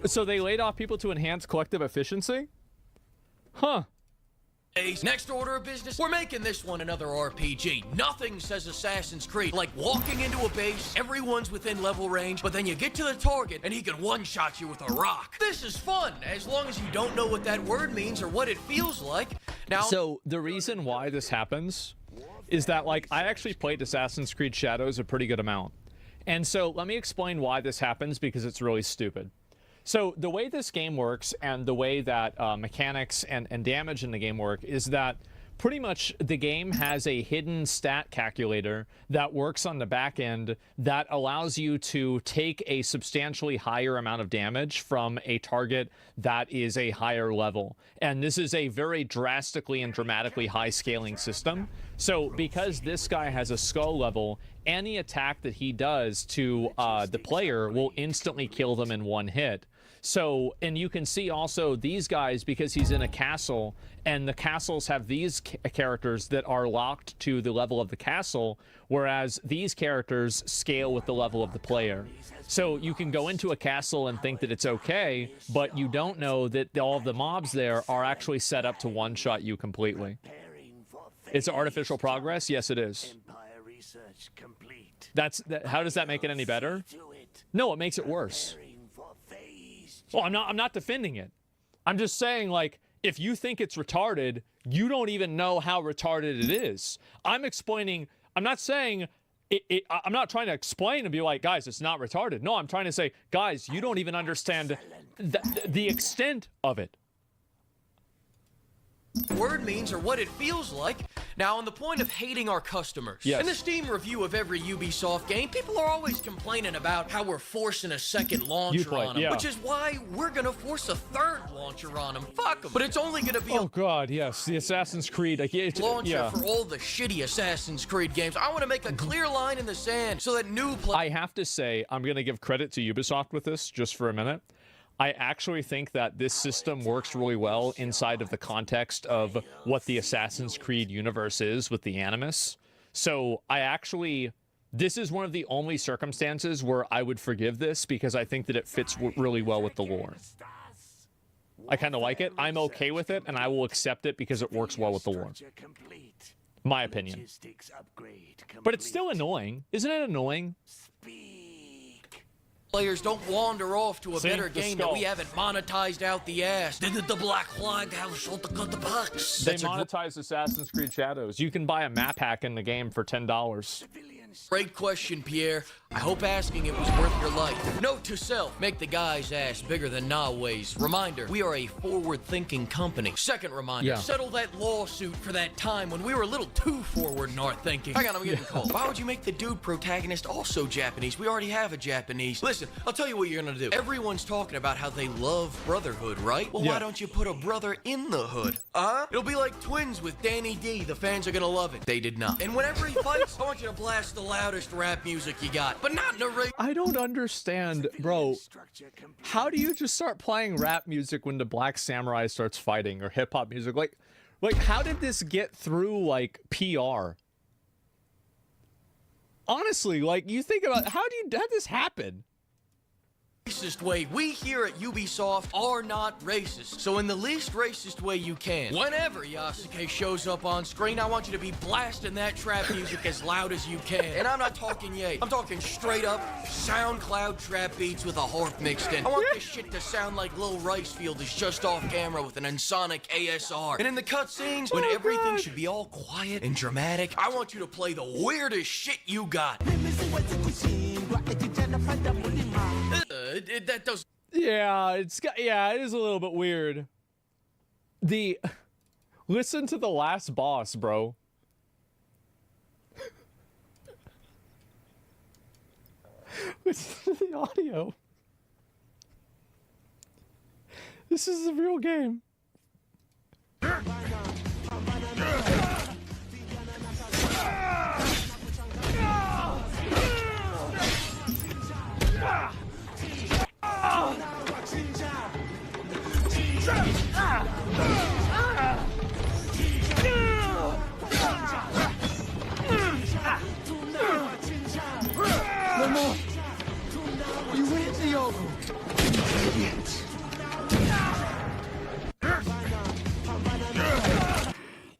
so they laid off people to enhance collective efficiency? Huh. Next order of business, we're making this one another RPG. Nothing says Assassin's Creed like walking into a base, everyone's within level range, but then you get to the target and he can one-shot you with a rock. This is fun, as long as you don't know what that word means or what it feels like. Now, so the reason why this happens is that, like, I actually played Assassin's Creed Shadows a pretty good amount. And so let me explain why this happens, because it's really stupid. So the way this game works and the way that mechanics and damage in the game work is that pretty much the game has a hidden stat calculator that works on the back end that allows you to take a substantially higher amount of damage from a target that is a higher level. And this is a very drastically and dramatically high scaling system. So because this guy has a skull level, any attack that he does to the player will instantly kill them in one hit. So, and you can see also these guys, because he's in a castle, and the castles have these characters that are locked to the level of the castle, whereas these characters scale with the level of the player. So you can go into a castle and think that it's okay, but you don't know that all of the mobs there are actually set up to one-shot you completely. It's artificial progress? Yes, it is. How does that make it any better? No, it makes it worse. Well, I'm not defending it. I'm just saying, like, if you think it's retarded, you don't even know how retarded it is. I'm explaining, I'm not saying, I'm not trying to explain and be like, guys, it's not retarded. No, I'm trying to say, guys, you don't even understand the extent of it. Word means or what it feels like. Now, on the point of hating our customers, yes. In the Steam review of every Ubisoft game, people are always complaining about how we're forcing a second launcher on them, yeah. which is why we're gonna force a third launcher on them. Fuck them. But it's only gonna be oh god, yes, the Assassin's Creed launcher for all the shitty Assassin's Creed games. I want to make a clear line in the sand so that new players. I have to say, I'm gonna give credit to Ubisoft with this just for a minute. I actually think that this system works really well inside of the context of what the Assassin's Creed universe is with the Animus. So this is one of the only circumstances where I would forgive this because I think that it fits really well with the lore. I kind of like it. I'm okay with it, and I will accept it because it works well with the lore. My opinion. But it's still annoying. Isn't it annoying? Players don't wander off to a better game that we haven't monetized out the ass. Did the Black Flag have to cut the bucks? They monetize Assassin's Creed Shadows. You can buy a map hack in the game for $10. Great question, Pierre. I hope asking it was worth your life. Note to self, make the guy's ass bigger than Nawe's. Reminder, we are a forward-thinking company. Second reminder, settle that lawsuit for that time when we were a little too forward in our thinking. Hang on, I'm getting cold. Why would you make the dude protagonist also Japanese? We already have a Japanese. Listen, I'll tell you what you're gonna do. Everyone's talking about how they love Brotherhood, right? Well, why don't you put a brother in the hood? It'll be like Twins with Danny D. The fans are gonna love it. They did not. And whenever he fights, I want you to blast the loudest rap music you got, but not narrate. I don't understand, bro. How do you just start playing rap music when the Black Samurai starts fighting, or hip hop music? Like how did this get through like PR? Honestly, like you think about how did this happen? Racist way. We here at Ubisoft are not racist. So in the least racist way you can, whenever Yasuke shows up on screen, I want you to be blasting that trap music as loud as you can. And I'm not talking yay. I'm talking straight up SoundCloud trap beats with a harp mixed in. I want this shit to sound like Lil Ricefield is just off camera with an Ensoniq ASR. And in the cutscenes, when everything should be all quiet and dramatic, I want you to play the weirdest shit you got. That does. Yeah, it is a little bit weird. Listen to the last boss, bro. Listen to the audio. This is a real game.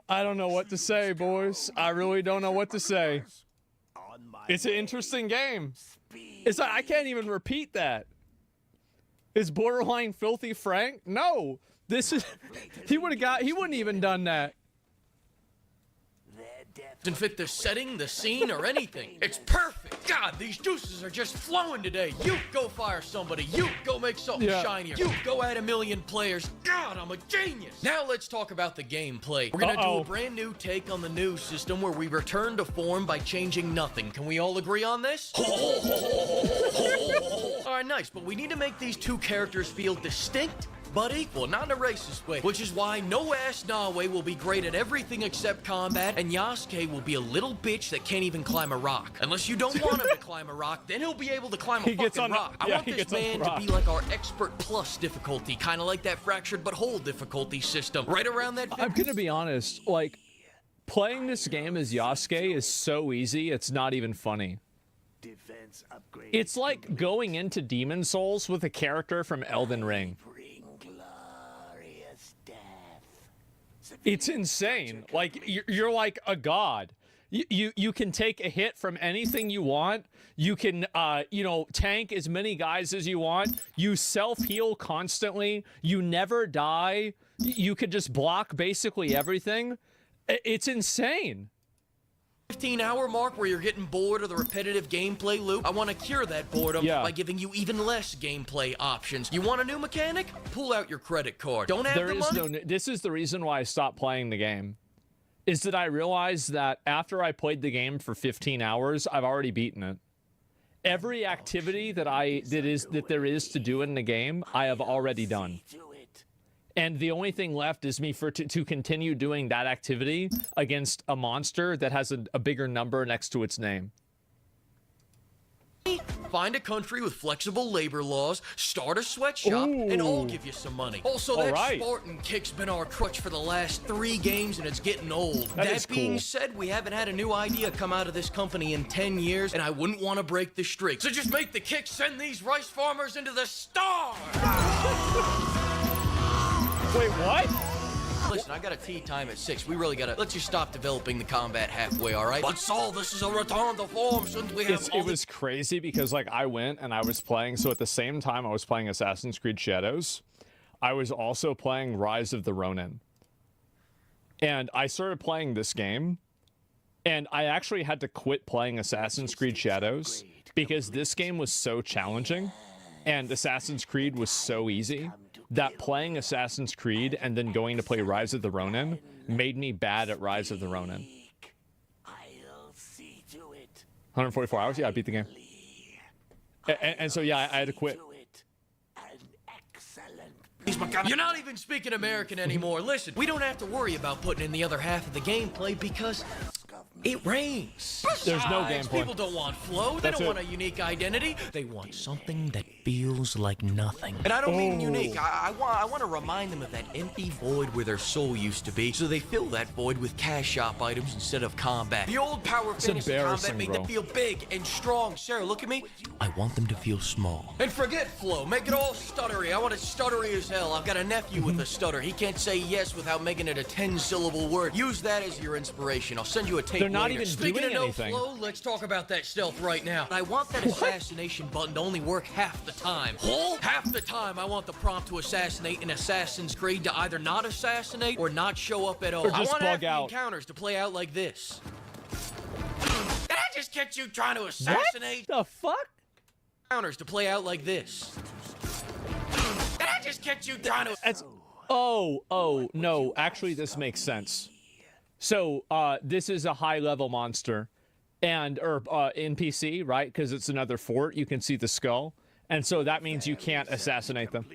I don't know what to say, boys. I really don't know what to say. It's an interesting game. It's like, I can't even repeat that. Is borderline Filthy Frank? No. This is he wouldn't even done that. Didn't fit the setting, the scene, or anything. It's perfect. God, these juices are just flowing today. You go fire somebody. You go make something shinier. You go add 1 million players. God, I'm a genius. Now let's talk about the gameplay. We're gonna do a brand new take on the new system where we return to form by changing nothing. Can we all agree on this? All right, nice, but we need to make these two characters feel distinct but equal, not in a racist way, which is why no-ass Nawe will be great at everything except combat, and Yasuke will be a little bitch that can't even climb a rock. Unless you don't want him to climb a rock, then he'll be able to climb a fucking rock. I want this man to be like our expert plus difficulty, kind of like that fractured but whole difficulty system, right around that. I'm gonna be honest, like, playing this game as Yasuke is so easy, it's not even funny. Defense upgrade. It's like going into Demon Souls with a character from Elden Ring. It's insane. Like, you're like a god. You can take a hit from anything you want. You can, tank as many guys as you want. You self-heal constantly. You never die. You could just block basically everything. It's insane. 15-hour mark where you're getting bored of the repetitive gameplay loop. I want to cure that boredom by giving you even less gameplay options. You want a new mechanic? Pull out your credit card. Don't have the money? This is the reason why I stopped playing the game. Is that I realized that after I played the game for 15 hours, I've already beaten it. Every activity that there is to do in the game, I have already done. And the only thing left is me to continue doing that activity against a monster that has a bigger number next to its name. Find a country with flexible labor laws, start a sweatshop, and I'll give you some money. Also, that Spartan kick's been our crutch for the last 3 games, and it's getting old. That being said, we haven't had a new idea come out of this company in 10 years, and I wouldn't want to break the streak. So just make the kick send these rice farmers into the stars! Wait, what? Listen, I got a tea time at 6. We really gotta, let's just stop developing the combat halfway, all right? But Saul, this is a return to form since we have It was crazy because, like, I went and I was playing, so at the same time I was playing Assassin's Creed Shadows, I was also playing Rise of the Ronin. And I started playing this game, and I actually had to quit playing Assassin's Creed Shadows because this game was so challenging, and Assassin's Creed was so easy, that playing Assassin's Creed and then going to play Rise of the Ronin made me bad at Rise of the Ronin. 144 hours? Yeah, I beat the game. And so, yeah, I had to quit. You're not even speaking American anymore. Listen, we don't have to worry about putting in the other half of the gameplay because it rains. There's no gameplay. People don't want flow. They don't want a unique identity. They want something that feels like nothing. And I don't mean unique. I want to remind them of that empty void where their soul used to be, so they fill that void with cash shop items instead of combat. The old power fantasy combat made them feel big and strong. Sarah, look at me. I want them to feel small. And forget flow. Make it all stuttery. I want it stuttery as hell. I've got a nephew with a stutter. He can't say yes without making it a 10-syllable word. Use that as your inspiration. I'll send you a tape. They're not even Speaking doing of no anything. flow, let's talk about that stealth right now. I want that assassination button to only work half the time. Half the time, I want the prompt to assassinate in Assassin's Creed to either not assassinate or not show up at all. Or just I want bug out. encounters to play out like this. Did I just catch you trying to assassinate? What the fuck? Encounters to play out like this. Did I just catch you trying to... Oh, no, actually this makes sense. So, this is a high-level monster, or NPC, right? Because it's another fort, you can see the skull. And so that means you can't assassinate them.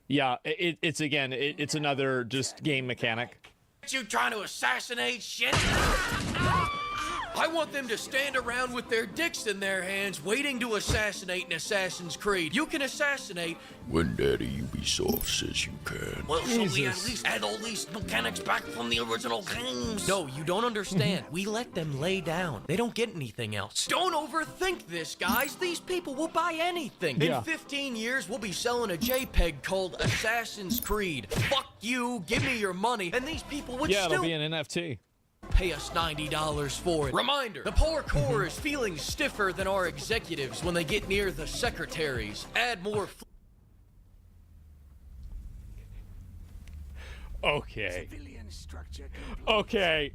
Yeah, it's another just game mechanic. You trying to assassinate shit? I want them to stand around with their dicks in their hands, waiting to assassinate in Assassin's Creed. You can assassinate when Daddy Ubisoft says you can. Well, so we at least add all these mechanics back from the original games. No, you don't understand. We let them lay down. They don't get anything else. Don't overthink this, guys. These people will buy anything. In 15 years, we'll be selling a JPEG called Assassin's Creed. Fuck you, give me your money, and these people would still... Yeah, it'll be an NFT. Pay us $90 for it. Reminder, the poor core is feeling stiffer than our executives when they get near the secretaries. Add more... Okay. Okay.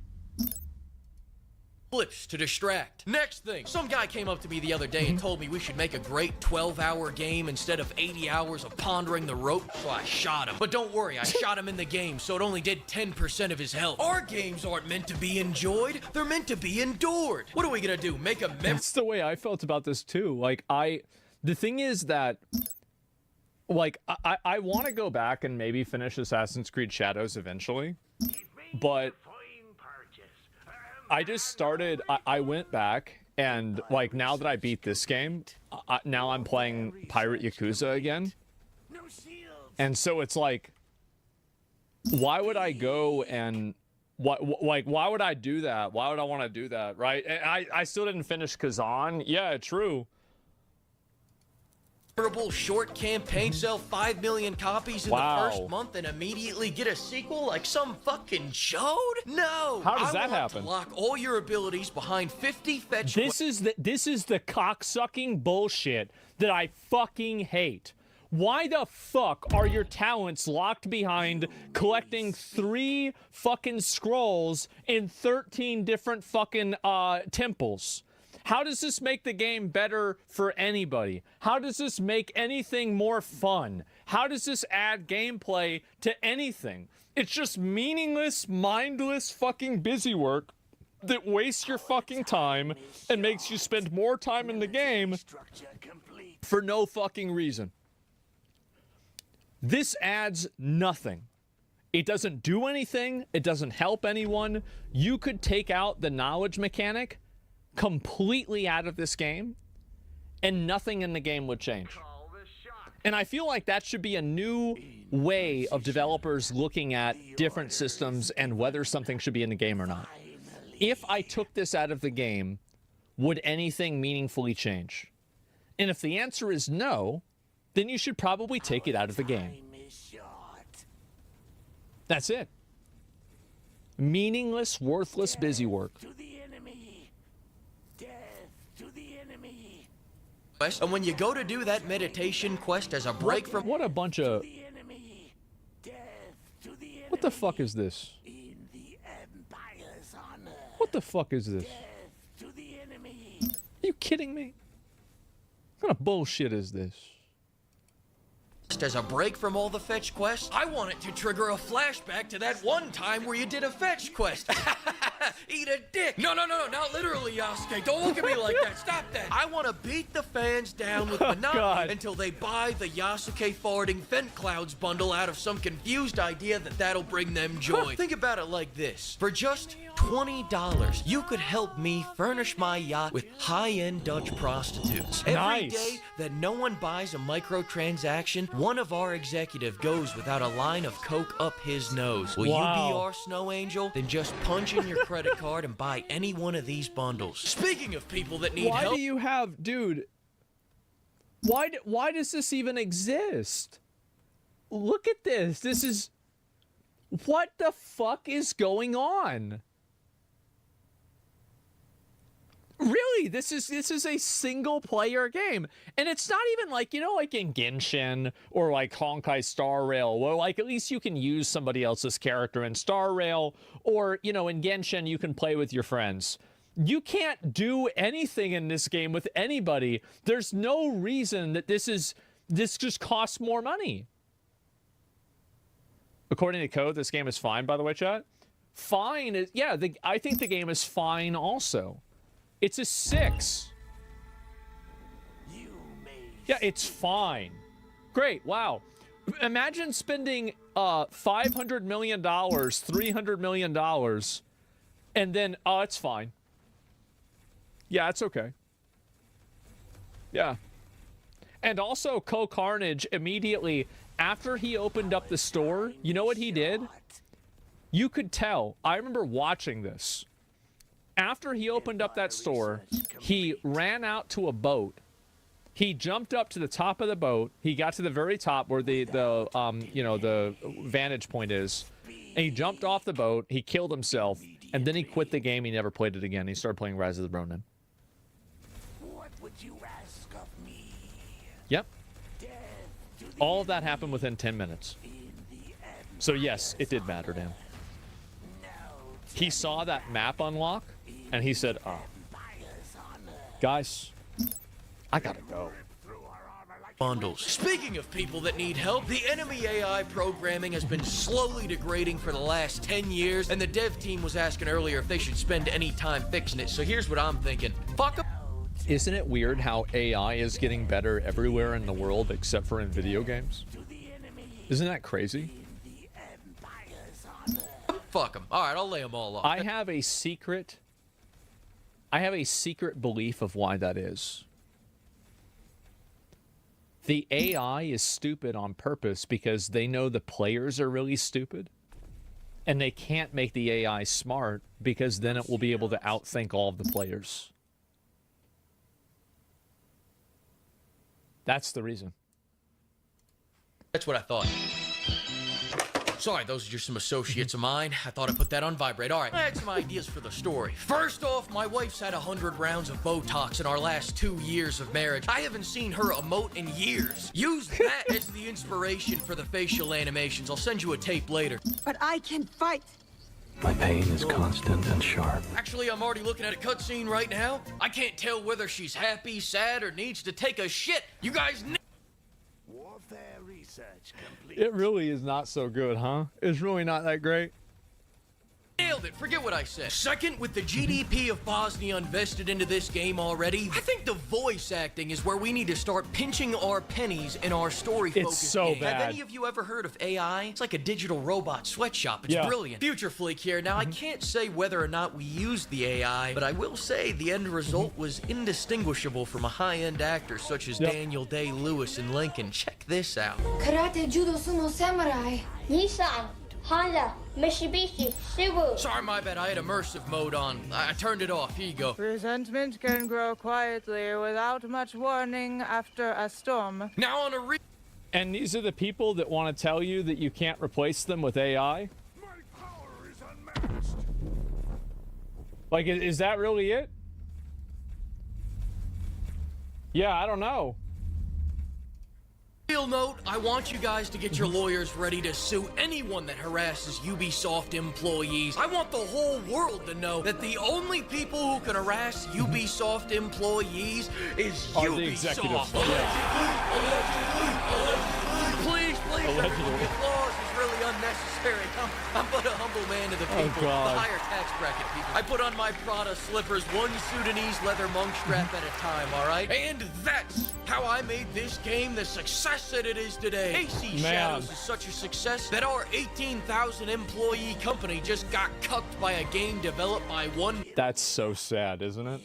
flips to distract. Next thing, some guy came up to me the other day and told me we should make a great 12-hour game instead of 80 hours of pondering the rope, so I shot him. But don't worry, I shot him in the game, so it only did 10% of his health. Our games aren't meant to be enjoyed, they're meant to be endured. What are we gonna do, make a That's the way I felt about this too. Like, the thing is that, like, I want to go back and maybe finish Assassin's Creed Shadows eventually, but I just started, I went back and, like, now that I beat this game, now I'm playing Pirate Yakuza again. And so it's like, why would I go and, why would I do that? Why would I want to do that, right? And I still didn't finish Kazan. Yeah, true. short campaign, sell 5 million copies in the first month and immediately get a sequel like some fucking chode? No! How does that happen? To lock all your abilities behind 50 fetch. This is the cocksucking bullshit that I fucking hate. Why the fuck are your talents locked behind collecting 3 fucking scrolls in 13 different fucking temples? How does this make the game better for anybody? How does this make anything more fun? How does this add gameplay to anything? It's just meaningless, mindless fucking busy work that wastes your fucking time and makes you spend more time in the game for no fucking reason. This adds nothing. It doesn't do anything. It doesn't help anyone. You could take out the knowledge mechanic completely out of this game, and nothing in the game would change. And I feel like that should be a new way of developers looking at different systems and whether something should be in the game or not. If I took this out of the game, would anything meaningfully change? And if the answer is no, then you should probably take it out of the game. That's it. Meaningless, worthless busy work. And when you go to do that meditation quest as a break from— What a bunch of— What the fuck is this? What the fuck is this? Are you kidding me? What kind of bullshit is this? As a break from all the fetch quests, I want it to trigger a flashback to that one time where you did a fetch quest. Eat a dick. No, not literally, Yasuke. Don't look at me like that. Stop that. I want to beat the fans down with Minami until they buy the Yasuke farting Vent Clouds bundle out of some confused idea that that'll bring them joy. Think about it like this. For just $20, you could help me furnish my yacht with high-end Dutch prostitutes. Every day that no one buys a microtransaction, one of our executive goes without a line of coke up his nose. Will you be our snow angel? Then just punch in your credit card and buy any one of these bundles. Speaking of people that need help— Why do you have, dude? Why does this even exist? Look at this. This is— what the fuck is going on? Really, this is a single player game, and it's not even like, you know, like in Genshin or like Honkai Star Rail, where like at least you can use somebody else's character in Star Rail, or, you know, in Genshin you can play with your friends. You can't do anything in this game with anybody. There's no reason that this just costs more money. According to code, this game is fine, by the way, chat. Fine is, yeah, I think the game is fine also. It's a 6. Yeah, it's fine. Great, wow. Imagine spending $500 million, $300 million, and then, oh, it's fine. Yeah, it's okay. Yeah. And also, Carnage, immediately after he opened up the store, you know what he did? You could tell. I remember watching this. After he opened up that store, he ran out to a boat. He jumped up to the top of the boat. He got to the very top where the vantage point is. And he jumped off the boat. He killed himself. And then he quit the game. He never played it again. He started playing Rise of the Ronin. What would you ask of me? Yep. All of that happened within 10 minutes. So yes, it did matter to him. He saw that map unlock, And he said, guys, I gotta go. Bundles. Speaking of people that need help, the enemy AI programming has been slowly degrading for the last 10 years, and the dev team was asking earlier if they should spend any time fixing it. So here's what I'm thinking. Fuck 'em. Isn't it weird how AI is getting better everywhere in the world except for in video games? Isn't that crazy? Fuck them. All right, I'll lay them all off. I have a secret belief of why that is. The AI is stupid on purpose because they know the players are really stupid. And they can't make the AI smart because then it will be able to outthink all of the players. That's the reason. That's what I thought. Sorry, those are just some associates of mine. I thought I'd put that on vibrate. All right, I had some ideas for the story. First off, my wife's had 100 rounds of Botox in our last 2 years of marriage. I haven't seen her emote in years. Use that as the inspiration for the facial animations. I'll send you a tape later. But I can fight. My pain is constant and sharp. Actually, I'm already looking at a cutscene right now. I can't tell whether she's happy, sad, or needs to take a shit. You guys Warfare research complete. It really is not so good, huh? It's really not that great. nailed it. Forget what I said. Second, with the GDP of Bosnia invested into this game already, I think the voice acting is where we need to start pinching our pennies in our story-focused It's so game. bad. Have any of you ever heard of AI? It's like a digital robot sweatshop. It's brilliant. Future Fleek here. Now, I can't say whether or not we used the AI, but I will say the end result was indistinguishable from a high-end actor such as Daniel Day-Lewis in Lincoln. Check this out. Karate, judo, sumo, samurai. Nissan, Honda, Mitsubishi, Subaru. Sorry, my bad. I had immersive mode on. I turned it off. Here you go. Resentment can grow quietly without much warning after a storm. Now on a And these are the people that want to tell you that you can't replace them with AI? Like, is that really it? Yeah, I don't know. Real note, I want you guys to get your lawyers ready to sue anyone that harasses Ubisoft employees. I want the whole world to know that the only people who can harass Ubisoft employees is Are Ubisoft. the executives. Please, Allegedly. the clause is really unnecessary. I'm but a humble man to the people, God. the higher tax bracket people. I put on my Prada slippers, one Sudanese leather monk strap at a time, all right? And that's how I made this game the success that it is today. AC Shadows is such a success that our 18,000 employee company just got cucked by a game developed by one. That's so sad, isn't it?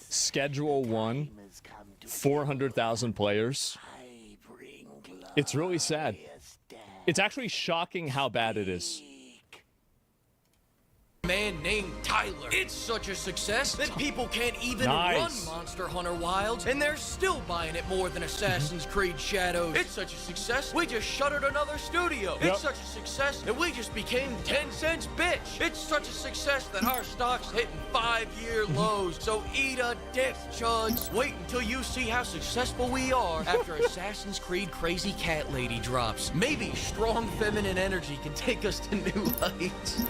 Schedule 1, 400,000 players. It's really sad. It's actually shocking how bad it is. Man named Tyler. It's such a success that people can't even run Monster Hunter Wilds, and they're still buying it more than Assassin's Creed Shadows. It's such a success, we just shuttered another studio. It's such a success that we just became 10 cents bitch. It's such a success that our stock's hitting 5-year lows. So eat a dick, chuds. Wait until you see how successful we are after Assassin's Creed Crazy Cat Lady drops. Maybe strong feminine energy can take us to new heights.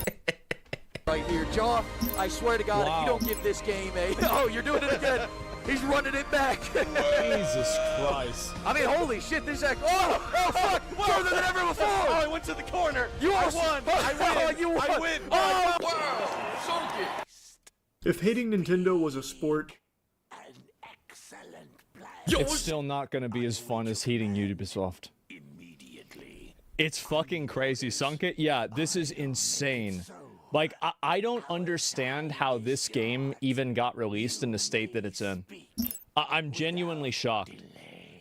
Right here, Jaw. I swear to God, if you don't give this game a... Oh, you're doing it again. He's running it back. Jesus Christ. I mean, holy shit, this act... Oh, fuck. Further than ever before. Oh, I went to the corner. You won. I win. You won. I win. Oh, wow. Sunk it. If hating Nintendo was a sport... It's still not going to be as fun as hating Ubisoft. It's fucking crazy. Sunk it? Yeah, this is insane. Like, I don't understand how this game even got released in the state that it's in. I'm genuinely shocked.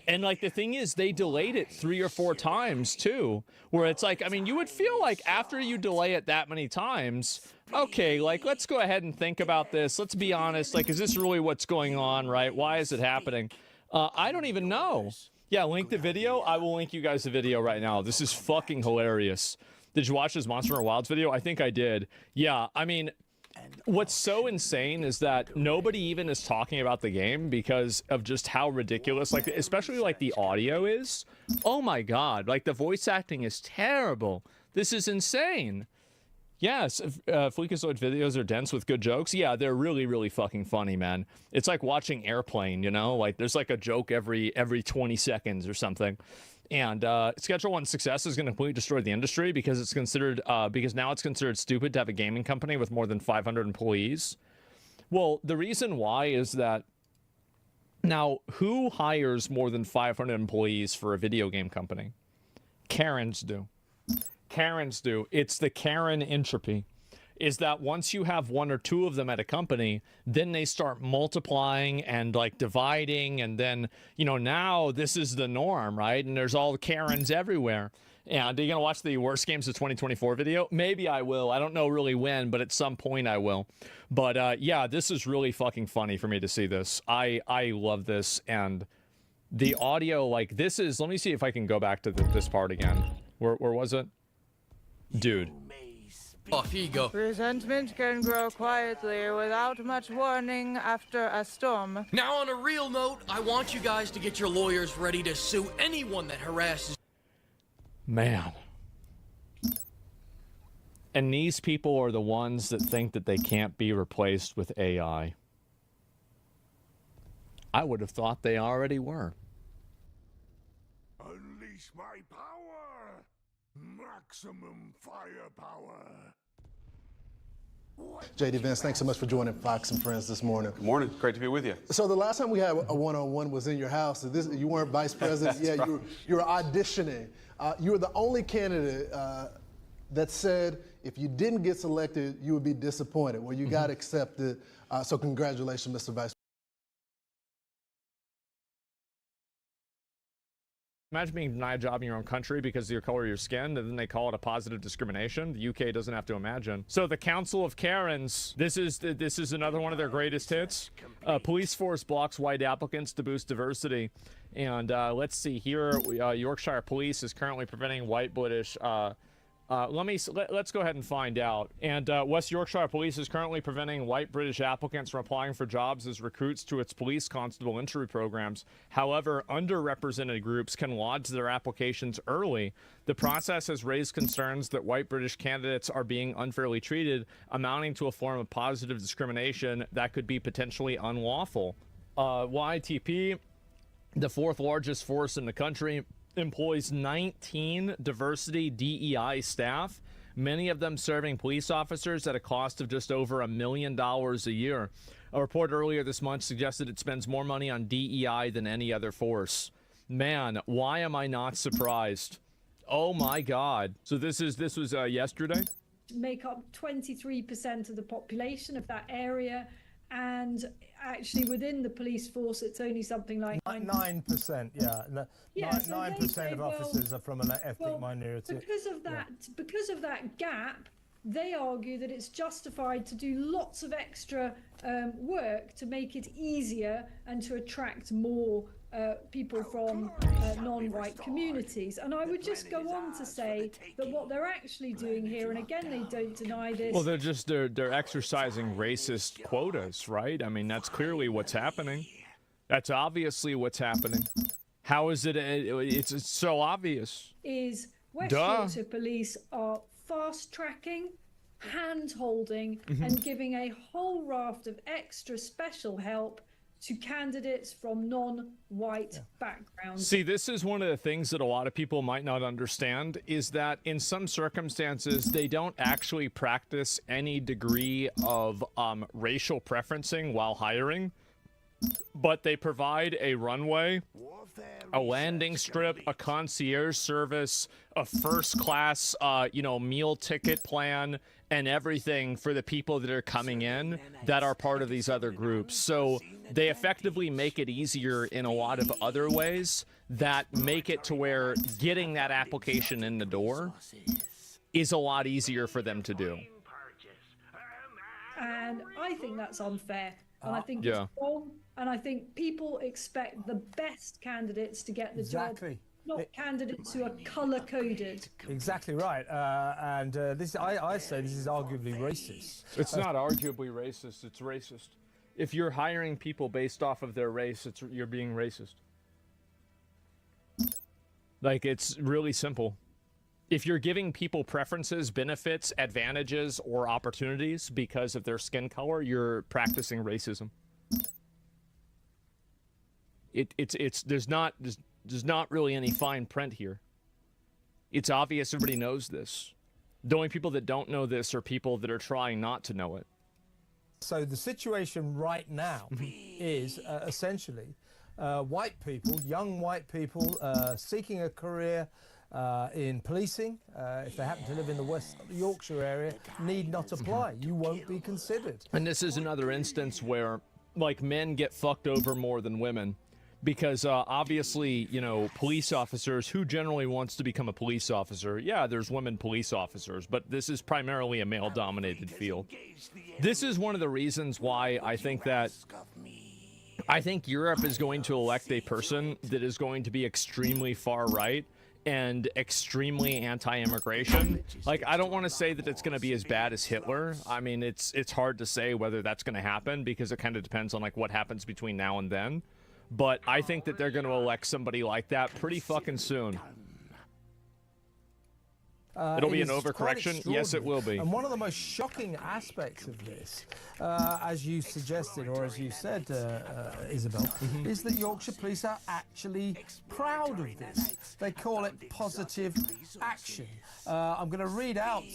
And, like, the thing is, they delayed it 3 or 4 times, too. Where it's like, I mean, you would feel like after you delay it that many times, okay, like, let's go ahead and think about this. Let's be honest. Like, is this really what's going on, right? Why is it happening? I don't even know. Yeah, link the video. I will link you guys the video right now. This is fucking hilarious. Did you watch this Monster Hunter Wilds video? I think I did. Yeah, I mean, what's so insane is that nobody even is talking about the game because of just how ridiculous, like, especially like the audio is. Oh my God, like the voice acting is terrible. This is insane. Yes, Freakazoid videos are dense with good jokes. Yeah, they're really, really fucking funny, man. It's like watching Airplane, you know? Like, there's like a joke every 20 seconds or something. And Schedule One success is going to completely destroy the industry because it's considered because now it's considered stupid to have a gaming company with more than 500 employees. Well, the reason why is that now who hires more than 500 employees for a video game company? Karens do. Karens do. It's the Karen entropy. Is that once you have one or two of them at a company, then they start multiplying and like dividing, and then, you know, now this is the norm, right? And there's all the Karens everywhere. And are you gonna watch the Worst Games of 2024 video? Maybe I will. I don't know really when, but at some point I will. But yeah, this is really fucking funny for me to see this. I love this, and the audio, like, this is, let me see if I can go back to this part again. Where was it? Dude. Off, here you go. Resentment can grow quietly without much warning after a storm. Now, on a real note, I want you guys to get your lawyers ready to sue anyone that harasses. Man. And these people are the ones that think that they can't be replaced with AI. I would have thought they already were. Unleash my power! Maximum firepower! JD Vance, thanks so much for joining Fox and Friends this morning. Good morning. Great to be with you. So the last time we had a one-on-one was in your house. So you weren't vice president. Yeah, right. you were auditioning. You were the only candidate that said if you didn't get selected, you would be disappointed. Well, you got accepted. So congratulations, Mr. Vice. Imagine being denied a job in your own country because of your color of your skin, and then they call it a positive discrimination. The UK doesn't have to imagine. So the Council of Karens, this is another one of their greatest hits. Police force blocks white applicants to boost diversity. And let's see here, Yorkshire Police is currently preventing white British let's go ahead and find out. And West Yorkshire Police is currently preventing white British applicants from applying for jobs as recruits to its police constable entry programs. However, underrepresented groups can lodge their applications early. The process has raised concerns that white British candidates are being unfairly treated, amounting to a form of positive discrimination that could be potentially unlawful. YTP, the fourth largest force in the country, employs 19 diversity DEI staff, many of them serving police officers at a cost of just over $1 million a year. A report earlier this month suggested it spends more money on DEI than any other force. Man, why am I not surprised? Oh my God. So this was yesterday? Make up 23% of the population of that area, and actually within the police force it's only something like 9%. Yeah, so 9% of officers are from an ethnic minority. Because of that gap, they argue that it's justified to do lots of extra work to make it easier and to attract more people from non-white communities. And I would just go on to say that what they're actually doing here, and again they don't deny this. Well, they're exercising racist quotas, right? I mean, that's clearly what's happening. That's obviously what's happening. How is it? It's so obvious. Is West Yorkshire Police are fast-tracking, hand-holding, and giving a whole raft of extra special help to candidates from non-white backgrounds. See, this is one of the things that a lot of people might not understand, is that in some circumstances, they don't actually practice any degree of racial preferencing while hiring, but they provide a runway, a landing strip, a concierge service, a first-class, meal ticket plan, and everything for the people that are coming in that are part of these other groups. So they effectively make it easier in a lot of other ways that make it to where getting that application in the door is a lot easier for them to do. And I think that's unfair. And I think it's wrong. And I think people expect the best candidates to get the job, not candidates who are color-coded. Exactly right. And I say this is arguably racist. It's not arguably racist. It's racist. If you're hiring people based off of their race, you're being racist. Like, it's really simple. If you're giving people preferences, benefits, advantages, or opportunities because of their skin color, you're practicing racism. There's not really any fine print here. It's obvious, everybody knows this. The only people that don't know this are people that are trying not to know it. So the situation right now is essentially white people, young white people seeking a career in policing, if they happen to live in the West Yorkshire area, need not apply. You won't be considered. And this is another instance where, like, men get fucked over more than women. Because obviously, you know, police officers, who generally wants to become a police officer? Yeah, there's women police officers, but this is primarily a male-dominated field. This is one of the reasons why I think Europe is going to elect a person that is going to be extremely far-right and extremely anti-immigration. Like, I don't want to say that it's going to be as bad as Hitler. I mean, it's hard to say whether that's going to happen because it kind of depends on, like, what happens between now and then. But I think that they're going to elect somebody like that pretty fucking soon. It'll be an overcorrection? Yes, it will be. And one of the most shocking aspects of this, as you suggested, or as you said, Isabel, is that Yorkshire Police are actually proud of this. They call it positive action. I'm going to read out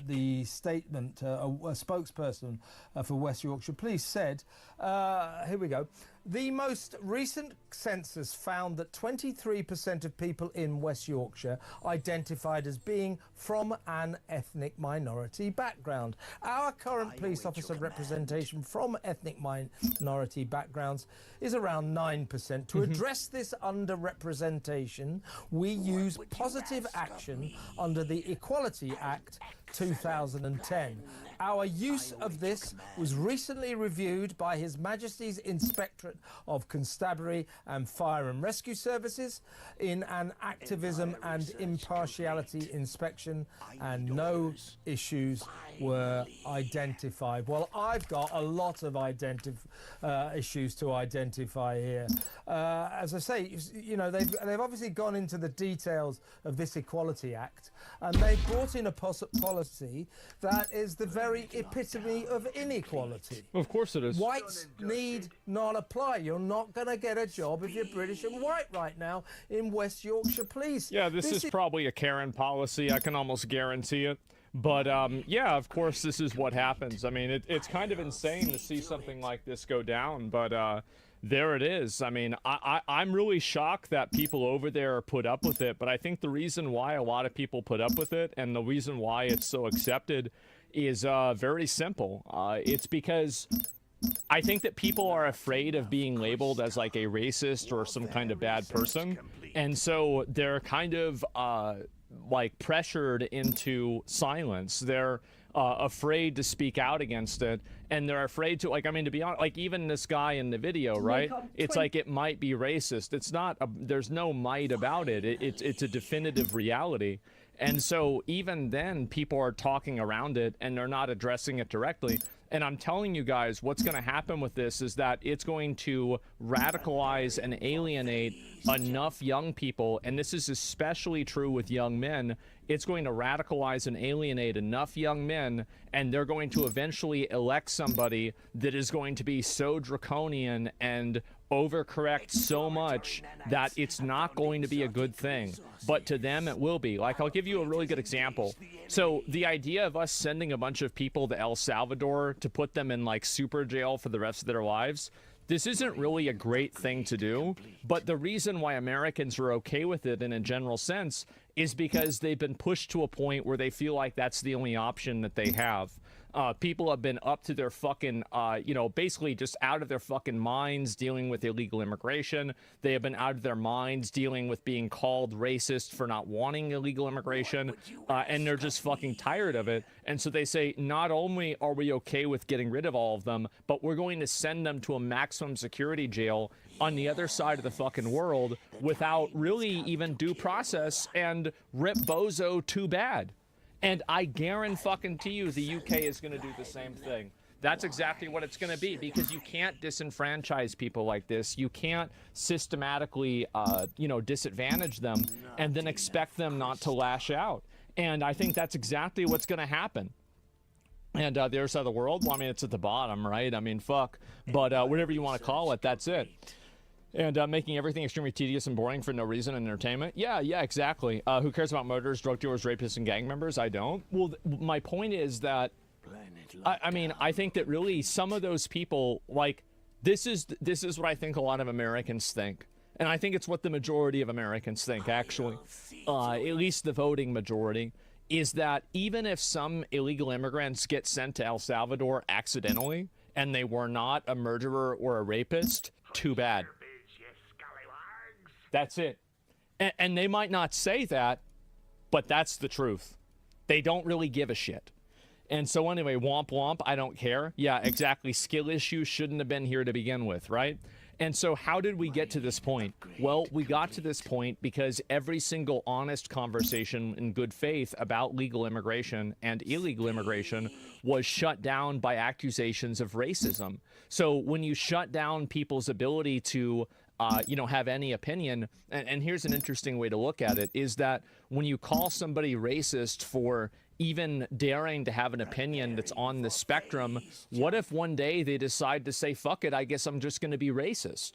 the statement a spokesperson for West Yorkshire Police said. Here we go. The most recent census found that 23% of people in West Yorkshire identified as being from an ethnic minority background. Our current police officer representation from ethnic minority backgrounds is around 9%. To address this underrepresentation, we use positive action under the Equality Act 2010. Our use of this was recently reviewed by His Majesty's Inspectorate of Constabulary and Fire and Rescue Services in an activism and impartiality inspection, and no issues were identified. Well, I've got a lot of issues to identify here. As I say, you know, they've obviously gone into the details of this Equality Act, and they've brought in a policy that is the very epitome of inequality. Of course it is. Whites need not apply. You're not going to get a job if you're British and white right now in West Yorkshire Police. Yeah, this is probably a Karen policy. I can almost guarantee it. But, yeah, of course, this is what happens. I mean, it's kind of insane to see something like this go down, but there it is. I mean, I'm really shocked that people over there put up with it, but I think the reason why a lot of people put up with it and the reason why it's so accepted is very simple. It's because I think that people are afraid of being labeled as like a racist or some kind of bad person, and so they're kind of like pressured into silence. They're afraid to speak out against it, and they're afraid to, like, I mean, to be honest, like even this guy in the video, right? It's like it might be racist. It's not. There's no might about it. It's a definitive reality. And so even then, people are talking around it and they're not addressing it directly. And I'm telling you guys, what's going to happen with this is that it's going to radicalize and alienate enough young people, and this is especially true with young men. It's going to radicalize and alienate enough young men, and they're going to eventually elect somebody that is going to be so draconian and overcorrect so much that it's not going to be a good thing, but to them it will be. Like, I'll give you a really good example. So the idea of us sending a bunch of people to El Salvador to put them in like super jail for the rest of their lives, this isn't really a great thing to do, but the reason why Americans are okay with it in a general sense is because they've been pushed to a point where they feel like that's the only option that they have. People have been up to their fucking, you know, basically just out of their fucking minds dealing with illegal immigration. They have been out of their minds dealing with being called racist for not wanting illegal immigration, and they're just fucking tired of it. And so they say, not only are we okay with getting rid of all of them, but we're going to send them to a maximum security jail on the other side of the fucking world without really even due process, and rip bozo too bad. And I guarantee you the UK is going to do the same thing. That's exactly what it's going to be, because you can't disenfranchise people like this. You can't systematically, disadvantage them and then expect them not to lash out. And I think that's exactly what's going to happen. And the other side of the world, well, I mean, it's at the bottom, right? I mean, fuck. But whatever you want to call it, that's it. And making everything extremely tedious and boring for no reason and entertainment. Yeah, exactly. Who cares about murderers, drug dealers, rapists, and gang members? I don't. Well, my point is that, I think that really some of those people, like, this is what I think a lot of Americans think. And I think it's what the majority of Americans think, actually. At least the voting majority. Is that even if some illegal immigrants get sent to El Salvador accidentally, and they were not a murderer or a rapist, too bad. That's it. And they might not say that, but that's the truth. They don't really give a shit. And so anyway, womp womp, I don't care. Yeah, exactly. Skill issues shouldn't have been here to begin with, right? And so how did we get to this point? Well, we got to this point because every single honest conversation in good faith about legal immigration and illegal immigration was shut down by accusations of racism. So when you shut down people's ability to have any opinion, and here's an interesting way to look at it, is that when you call somebody racist for even daring to have an opinion that's on the spectrum, what if one day they decide to say, fuck it, I guess I'm just going to be racist?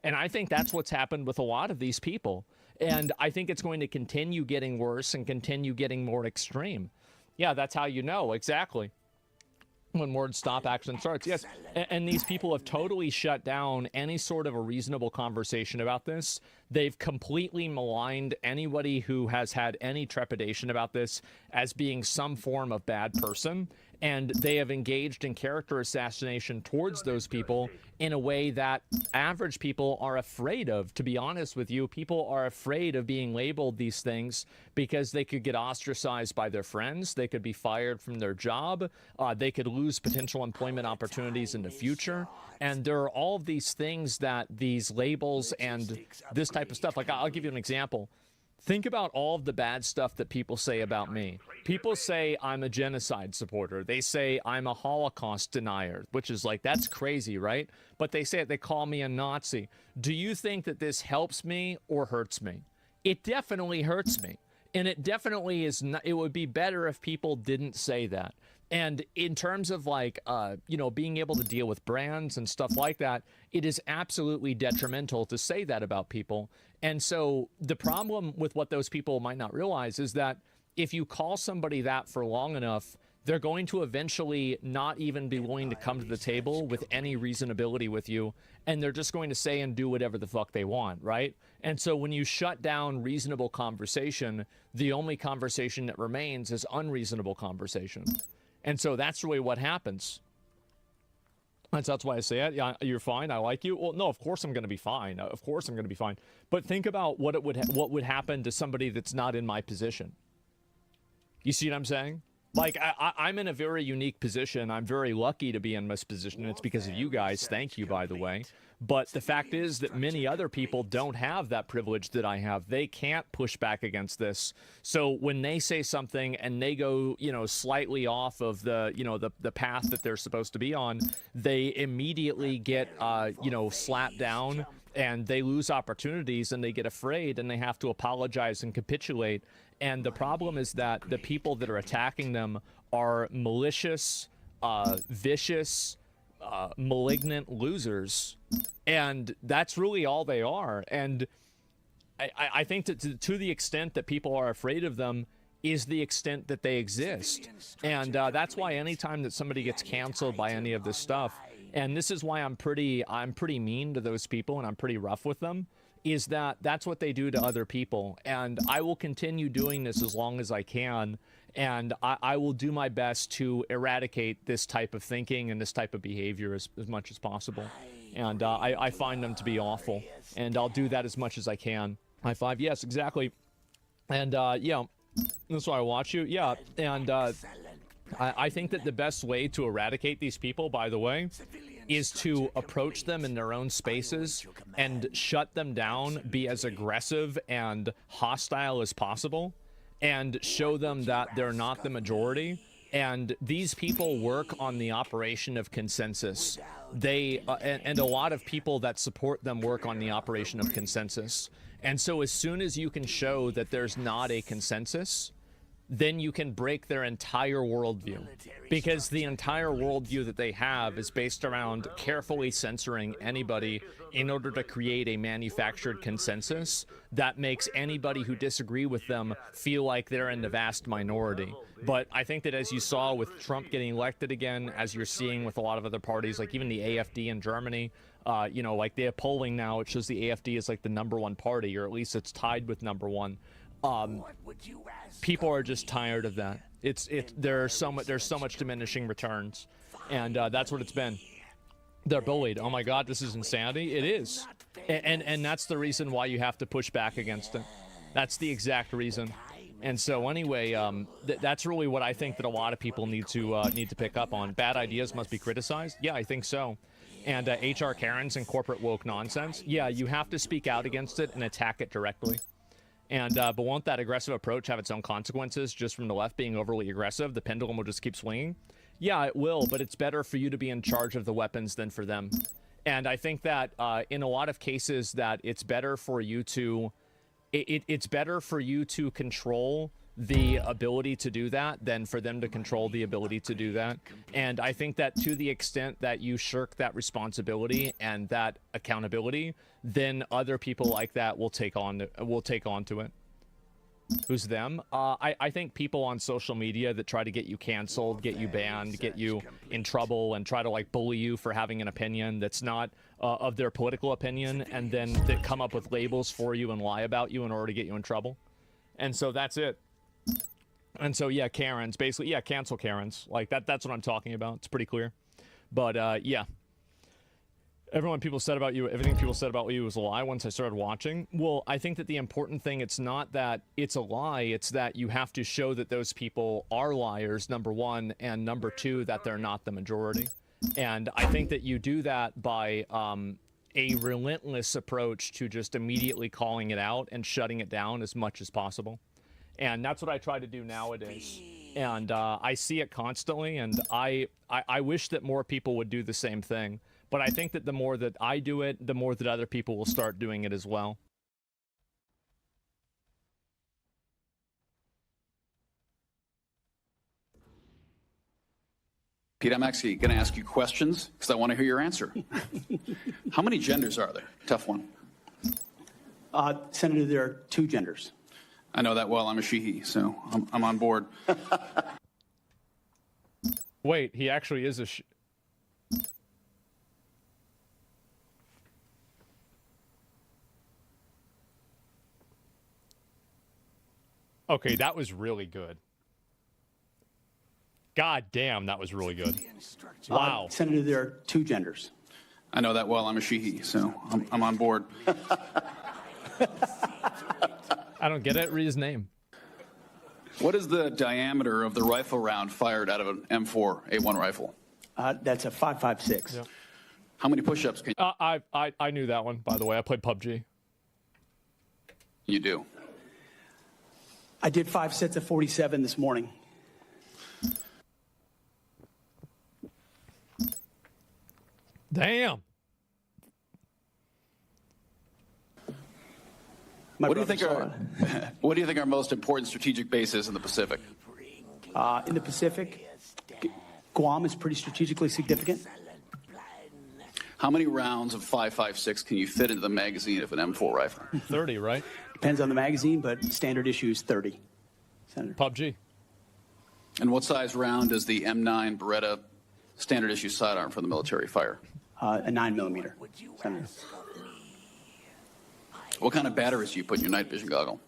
And I think that's what's happened with a lot of these people. And I think it's going to continue getting worse and continue getting more extreme. Yeah, that's how you know, exactly. When words stop, action starts. Yes, and these people have totally shut down any sort of a reasonable conversation about this. They've completely maligned anybody who has had any trepidation about this as being some form of bad person. And they have engaged in character assassination towards those people in a way that average people are afraid of. To be honest with you, people are afraid of being labeled these things because they could get ostracized by their friends. They could be fired from their job. They could lose potential employment opportunities in the future. And there are all of these things that these labels and this type of stuff, like I'll give you an example. Think about all of the bad stuff that people say about me. People say I'm a genocide supporter. They say I'm a Holocaust denier, which is like, that's crazy, right? But they say it, they call me a Nazi. Do you think that this helps me or hurts me? It definitely hurts me. And it definitely is not, it would be better if people didn't say that. And in terms of like, being able to deal with brands and stuff like that, it is absolutely detrimental to say that about people. And so the problem with what those people might not realize is that if you call somebody that for long enough, they're going to eventually not even be willing to come to the table with any reasonability with you. And they're just going to say and do whatever the fuck they want, right? And so when you shut down reasonable conversation, the only conversation that remains is unreasonable conversation. And so that's really what happens. That's why I say it. Yeah, you're fine. I like you. Well, no, of course I'm going to be fine. Of course I'm going to be fine. But think about what would happen to somebody that's not in my position. You see what I'm saying? Like, I'm in a very unique position. I'm very lucky to be in this position. And it's because of you guys. Thank you, by the way. But the fact is that many other people don't have that privilege that I have. They can't push back against this. So when they say something and they go, slightly off of the path that they're supposed to be on, they immediately get, slapped down, and they lose opportunities, and they get afraid, and they have to apologize and capitulate. And the problem is that the people that are attacking them are malicious, vicious, malignant losers. And that's really all they are. And I think that to the extent that people are afraid of them is the extent that they exist. And that's why anytime that somebody gets canceled by any of this stuff, and this is why I'm pretty mean to those people and I'm pretty rough with them, is that that's what they do to other people. And I will continue doing this as long as I can. And I will do my best to eradicate this type of thinking and this type of behavior as much as possible. And I find them to be awful. And I'll do that as much as I can. High five. Yes, exactly. And, that's why I watch you. Yeah. And I think that the best way to eradicate these people, by the way, is to approach them in their own spaces and shut them down, be as aggressive and hostile as possible, and show them that they're not the majority, And these people work on the operation of consensus. They and a lot of people that support them work on the operation of consensus. And so as soon as you can show that there's not a consensus, then you can break their entire worldview, because the entire worldview that they have is based around carefully censoring anybody in order to create a manufactured consensus that makes anybody who disagree with them feel like they're in the vast minority. But I think that as you saw with Trump getting elected again, as you're seeing with a lot of other parties, like even the AfD in Germany, you know, like they have polling now, it shows the AfD is like the #1 party, or at least it's tied with #1. People are just tired of that. There's so much diminishing returns, and that's what it's been. They're bullied. Oh my God, this is insanity. It is, and that's the reason why you have to push back against it. That's the exact reason. And so anyway, that's really what I think that a lot of people need to pick up on. Bad ideas must be criticized. Yeah, I think so. And HR Karens and corporate woke nonsense. Yeah, you have to speak out against it and attack it directly. And but won't that aggressive approach have its own consequences just from the left being overly aggressive? The pendulum will just keep swinging? Yeah, it will, but it's better for you to be in charge of the weapons than for them. And I think that in a lot of cases that it's better for you to it's better for you to control the ability to do that than for them to control the ability to do that. And I think that to the extent that you shirk that responsibility and that accountability, then other people like that will take on to it. Who's them? I think people on social media that try to get you canceled, get you banned, get you in trouble, and try to like bully you for having an opinion that's not of their political opinion, and then that come up with labels for you and lie about you in order to get you in trouble. And so that's it. And so yeah, Karens, basically, yeah, cancel Karens. Like that's what I'm talking about. It's pretty clear. But yeah. Everything people said about you was a lie once I started watching. Well, I think that the important thing, it's not that it's a lie, it's that you have to show that those people are liars, #1, and #2, that they're not the majority. And I think that you do that by a relentless approach to just immediately calling it out and shutting it down as much as possible. And that's what I try to do nowadays. And I see it constantly, and I wish that more people would do the same thing. But I think that the more that I do it, the more that other people will start doing it as well. Pete, I'm actually going to ask you questions because I want to hear your answer. How many genders are there? Tough one. Senator, there are 2 genders. I know that well. I'm a she/he, so I'm on board. Wait, he actually is a she. Okay, that was really good. God damn, that was really good. Wow. Senator, there are 2 genders. I know that well. I'm a she/he, so I'm on board. I don't get it. Read his name. What is the diameter of the rifle round fired out of an M4A1 rifle? That's a 5.56. Yeah. How many push-ups can you... I knew that one, by the way. I played PUBG. You do? I did 5 sets of 47 this morning. Damn. What do you think are most important strategic bases in the Pacific? In the Pacific, Guam is pretty strategically significant. How many rounds of 5.56 can you fit into the magazine of an M4 rifle? 30, right? Depends on the magazine, but standard issue is 30. Senator. PUBG. And what size round does the M9 Beretta standard issue sidearm for the military fire? A 9mm. Senator. What kind of batteries do you put in your night vision goggle?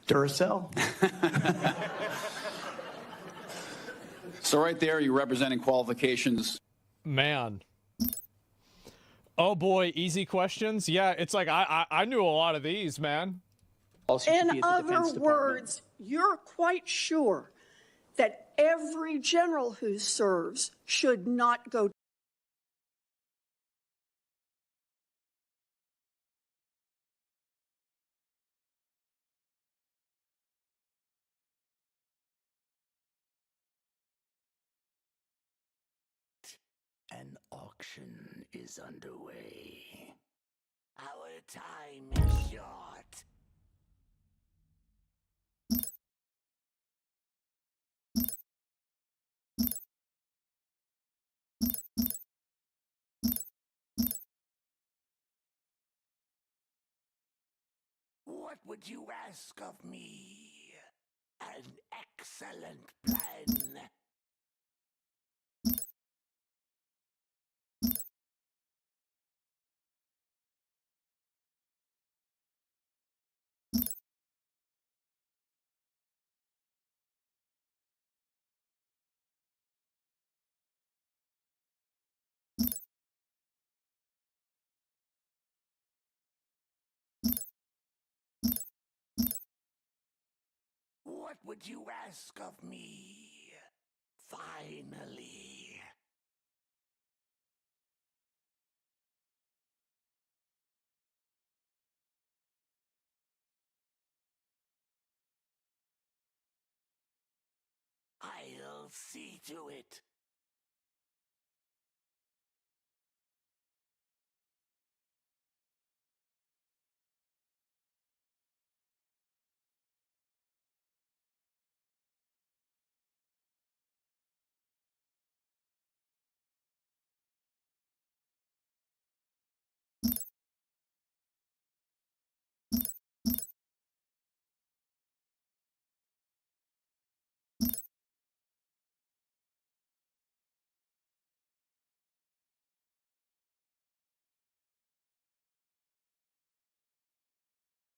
Duracell. So right there, you're representing qualifications. Man. Oh boy, easy questions. Yeah, it's like I knew a lot of these, man. In other words, you're quite sure that every general who serves should not go auction is underway. Our time is short. What would you ask of me? An excellent plan. What would you ask of me? Finally. I'll see to it.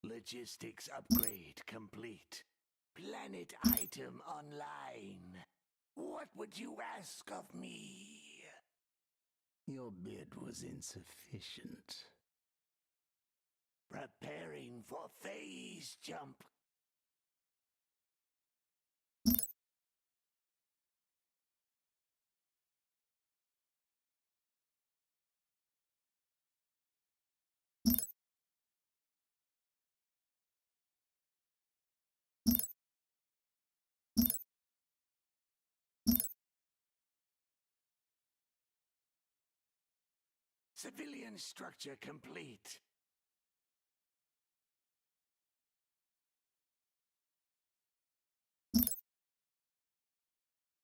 Logistics upgrade complete. Planet item online. What would you ask of me? Your bid was insufficient. Preparing for phase jump. Civilian structure complete.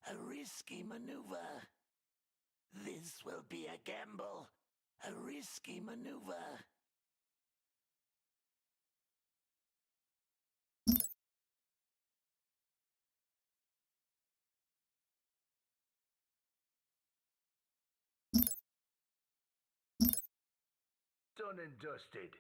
A risky maneuver. This will be a gamble. A risky maneuver. Done and dusted.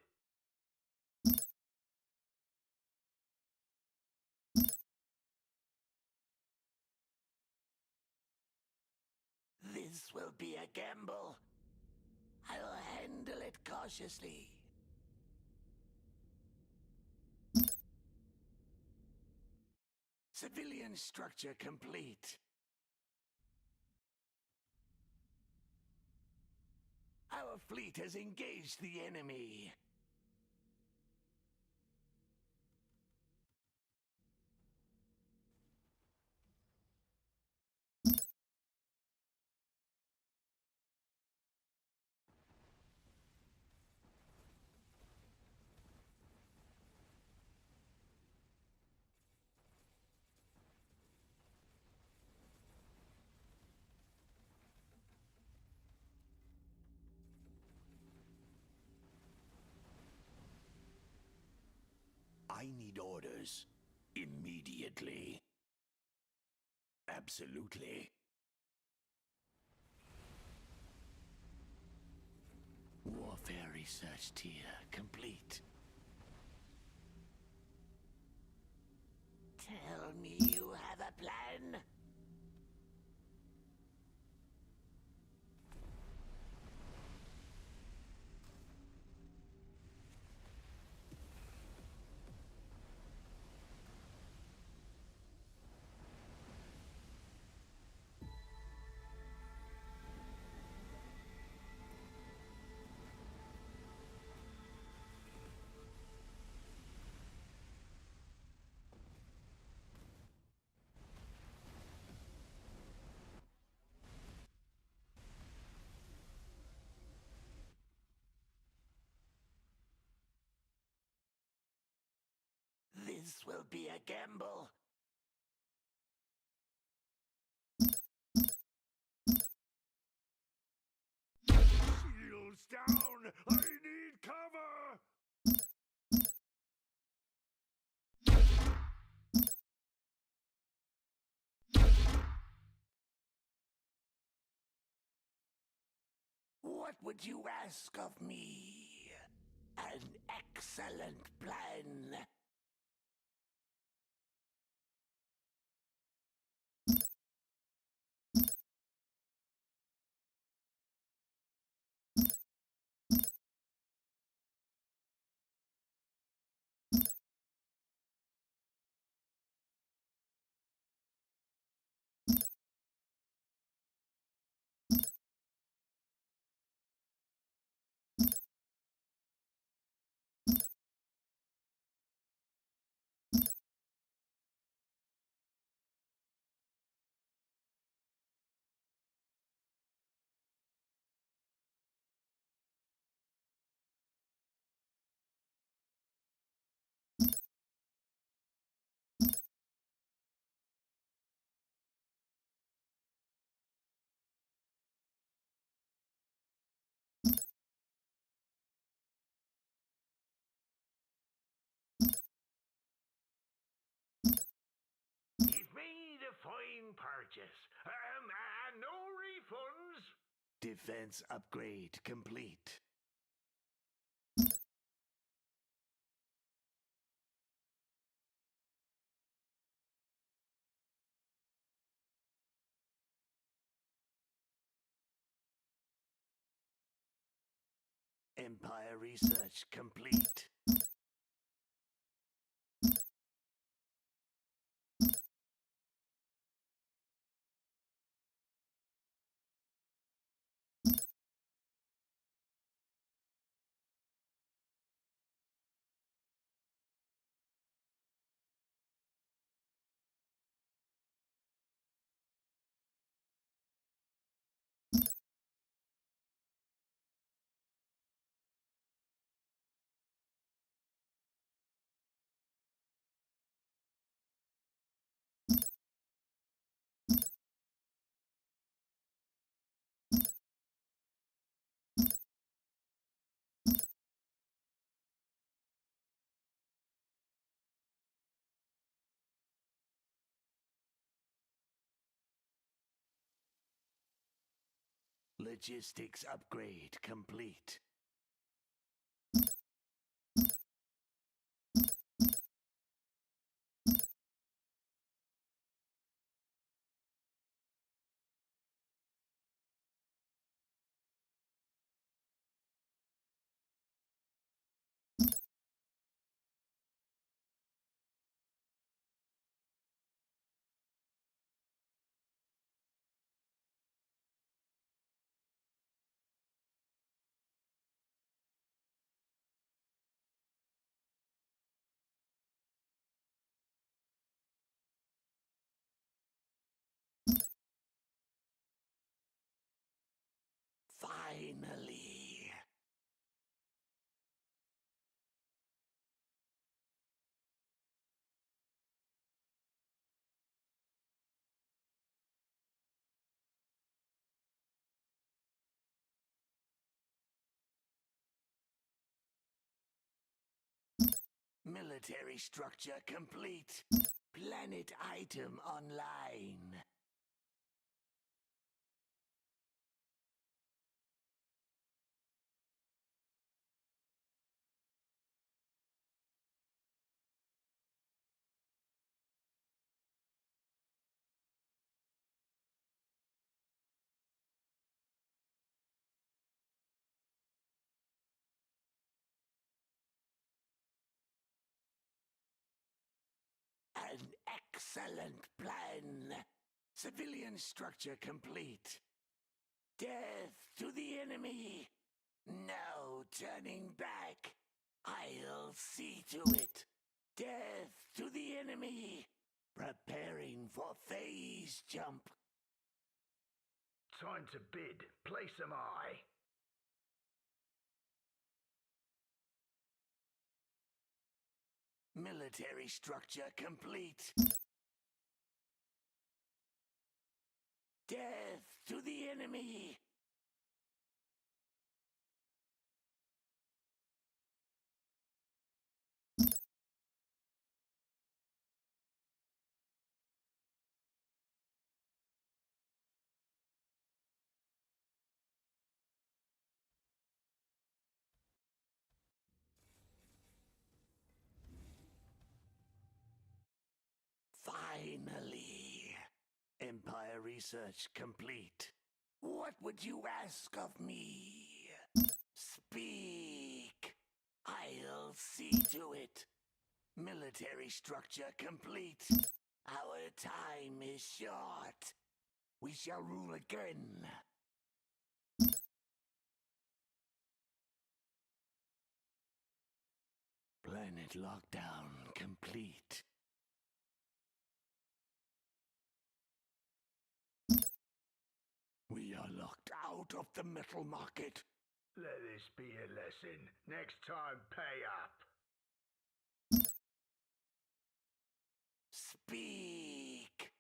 This will be a gamble. I'll handle it cautiously. Civilian structure complete. Our fleet has engaged the enemy. I need orders. Immediately. Absolutely. Warfare research tier complete. Tell me you have a plan? This will be a gamble. Shields down! I need cover! What would you ask of me? An excellent plan. You've made a fine purchase. And no refunds. Defense upgrade complete. Empire research complete. Logistics upgrade complete. Finally. Military structure complete. Planet item online. An excellent plan. Civilian structure complete. Death to the enemy. No turning back. I'll see to it. Death to the enemy. Preparing for phase jump. Time to bid. Place am I. Military structure complete. Death to the enemy! Finally, Empire research complete. What would you ask of me? Speak. I'll see to it. Military structure complete. Our time is short. We shall rule again. Planet lockdown complete. We are locked out of the metal market. Let this be a lesson. Next time, pay up. Speak.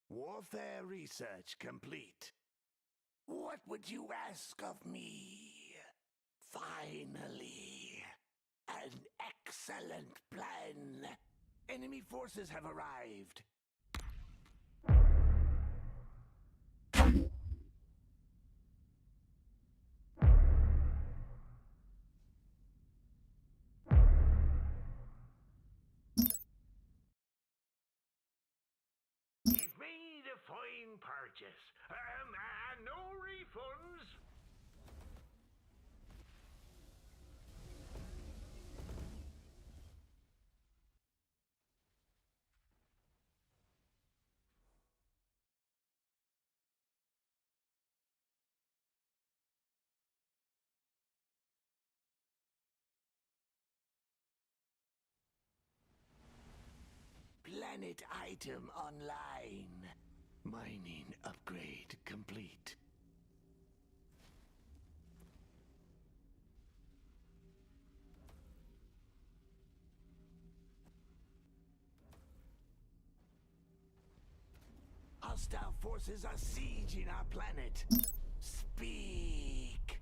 Warfare research complete. What would you ask of me? Finally, an excellent plan. Enemy forces have arrived. You've made a fine purchase. And no refunds. Planet item online. Mining upgrade complete. Hostile forces are sieging our planet. Speak.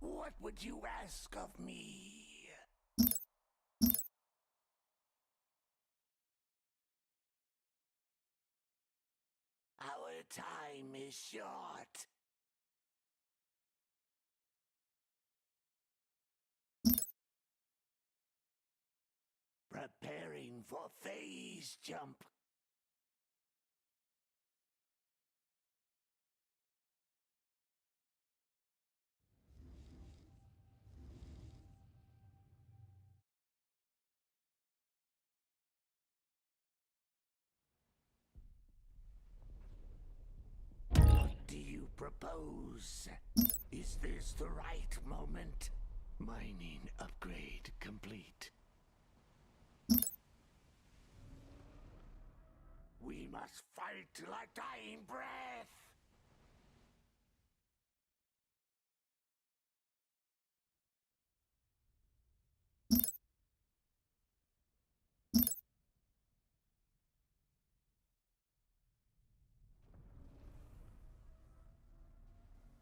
What would you ask of me? Our time is short. Preparing for phase jump. What do you propose? Is this the right moment? Mining upgrade complete. We must fight till our dying breath!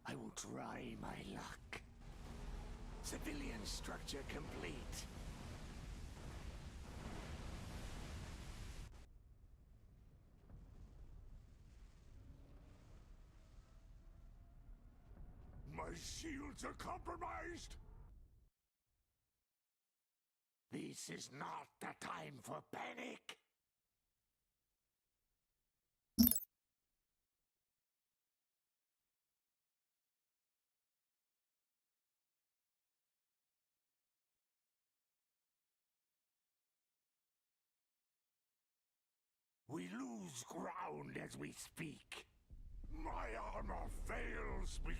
I will try my luck. Civilian structure complete. My shields are compromised! This is not the time for panic! lose ground as we speak. My armor fails me.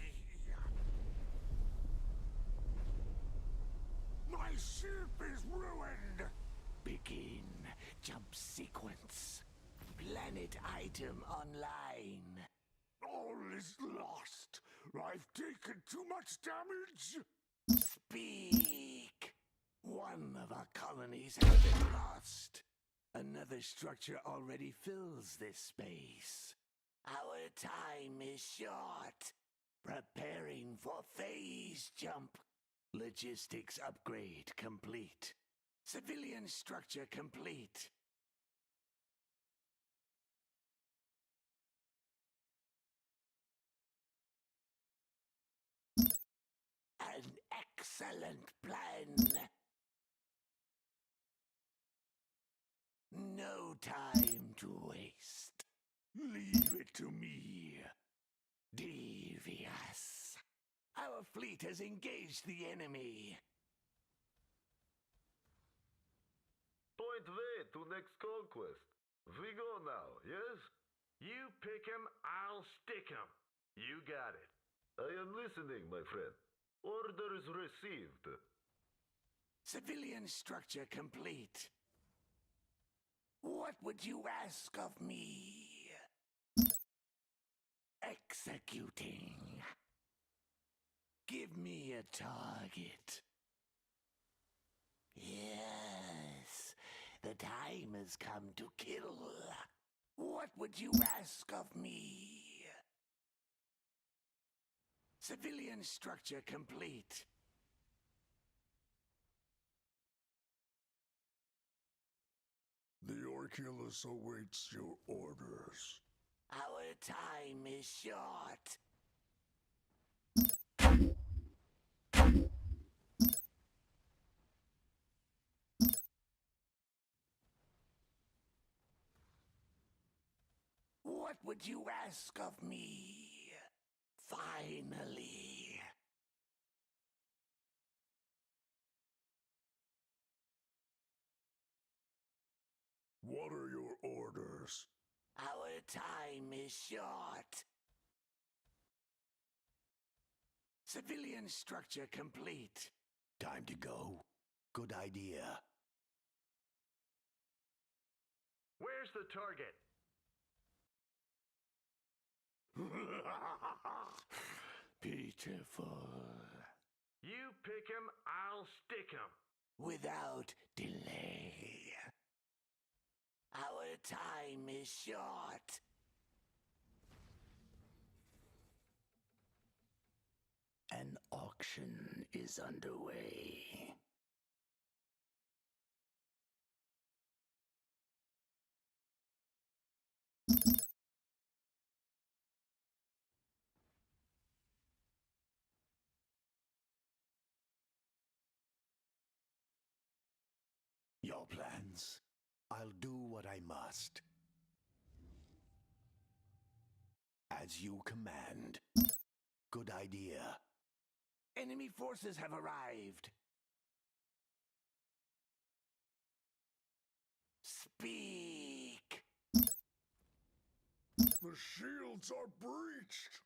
My ship is ruined. Begin jump sequence. Planet item online. All is lost. I've taken too much damage. Speak. One of our colonies has been lost. Another structure already fills this space. Our time is short. Preparing for phase jump. Logistics upgrade complete. Civilian structure complete. An excellent plan. No time to waste. Leave it to me. Devious. Our fleet has engaged the enemy. Point way to next conquest. We go now, yes? You pick him, I'll stick him. You got it. I am listening, my friend. Orders received. Civilian structure complete. What would you ask of me? Executing. Give me a target. Yes, the time has come to kill. What would you ask of me? Civilian structure complete. The Orculus awaits your orders. Our time is short. What would you ask of me? Finally. What are your orders? Our time is short. Civilian structure complete. Time to go. Good idea. Where's the target? Beautiful. You pick him, I'll stick him. Without delay. Our time is short. An auction is underway. Your plans. I'll do what I must. As you command. Good idea. Enemy forces have arrived. Speak. The shields are breached.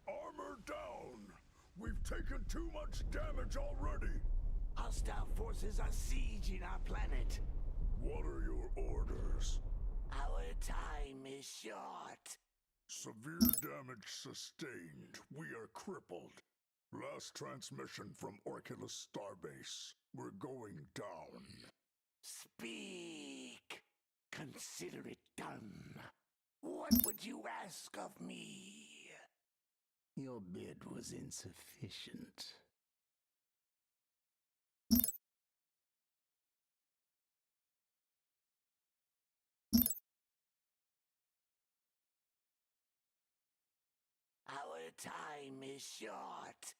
Armor down. We've taken too much damage already. Hostile forces are sieging our planet. What are your orders? Our time is short. Severe damage sustained. We are crippled. Last transmission from Orculus Starbase. We're going down. Speak. Consider it done. What would you ask of me? Your bid was insufficient. Our time is short.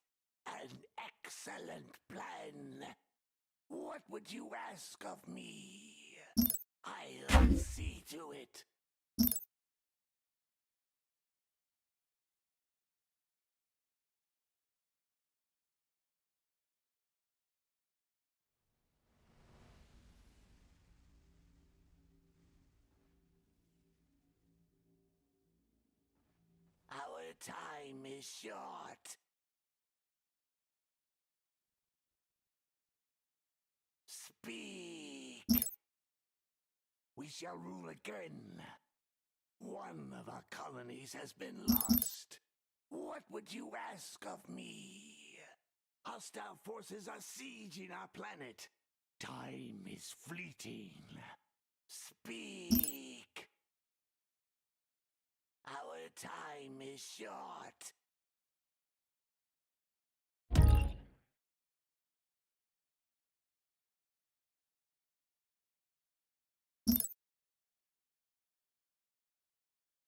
An excellent plan. What would you ask of me? I'll see to it. time is short. Speak. We shall rule again. One of our colonies has been lost. What would you ask of me? Hostile forces are sieging our planet. Time is fleeting. Speak. Our time is short.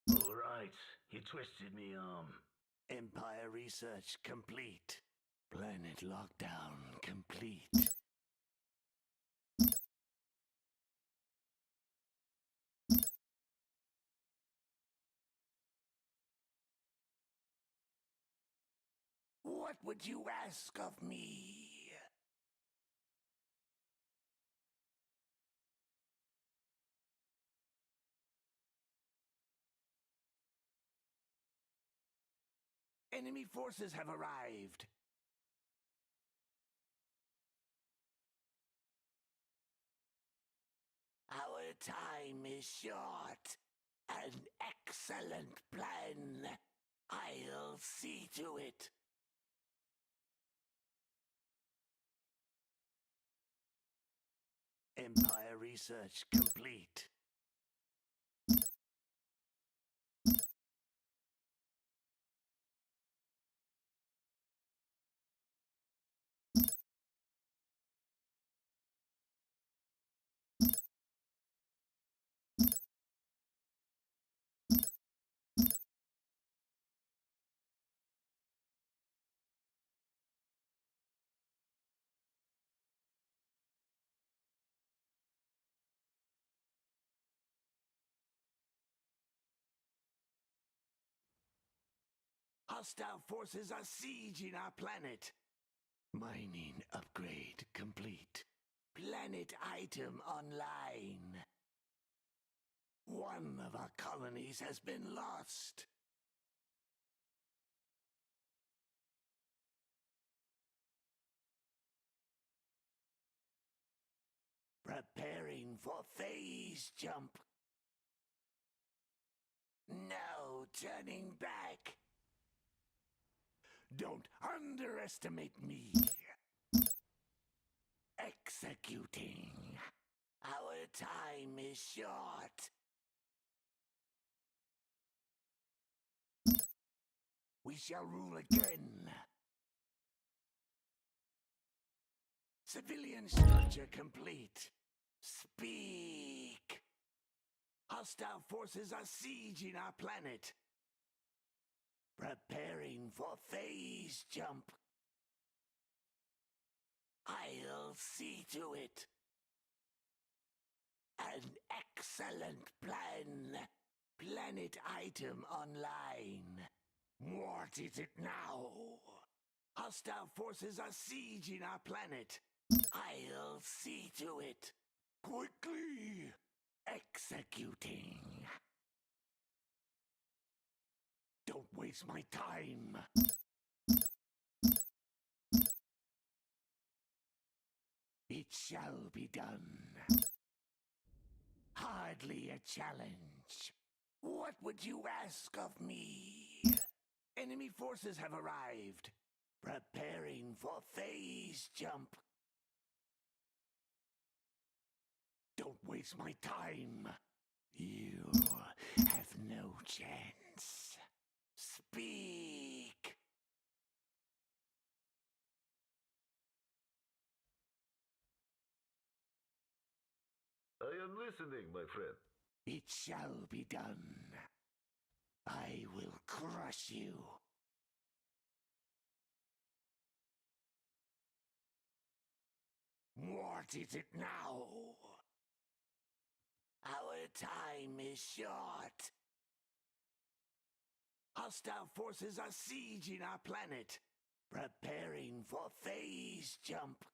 All right, you twisted me arm. Empire research complete. Planet lockdown complete. What would you ask of me? Enemy forces have arrived. Our time is short. An excellent plan. I'll see to it. Empire research complete. Hostile forces are sieging our planet. Mining upgrade complete. Planet item online. One of our colonies has been lost. Preparing for phase jump. No turning back. Don't underestimate me. Executing. Our time is short. We shall rule again. Civilian structure complete. Speak. Hostile forces are sieging our planet. Preparing for phase jump. I'll see to it. An excellent plan. Planet item online. What is it now? Hostile forces are sieging our planet. I'll see to it. Quickly. Executing. Don't waste my time. It shall be done. Hardly a challenge. What would you ask of me? Enemy forces have arrived. Preparing for phase jump. Don't waste my time. You have no chance. Speak. I am listening, my friend. It shall be done. I will crush you. What is it now? Our time is short. Hostile forces are sieging our planet. Preparing for phase jump.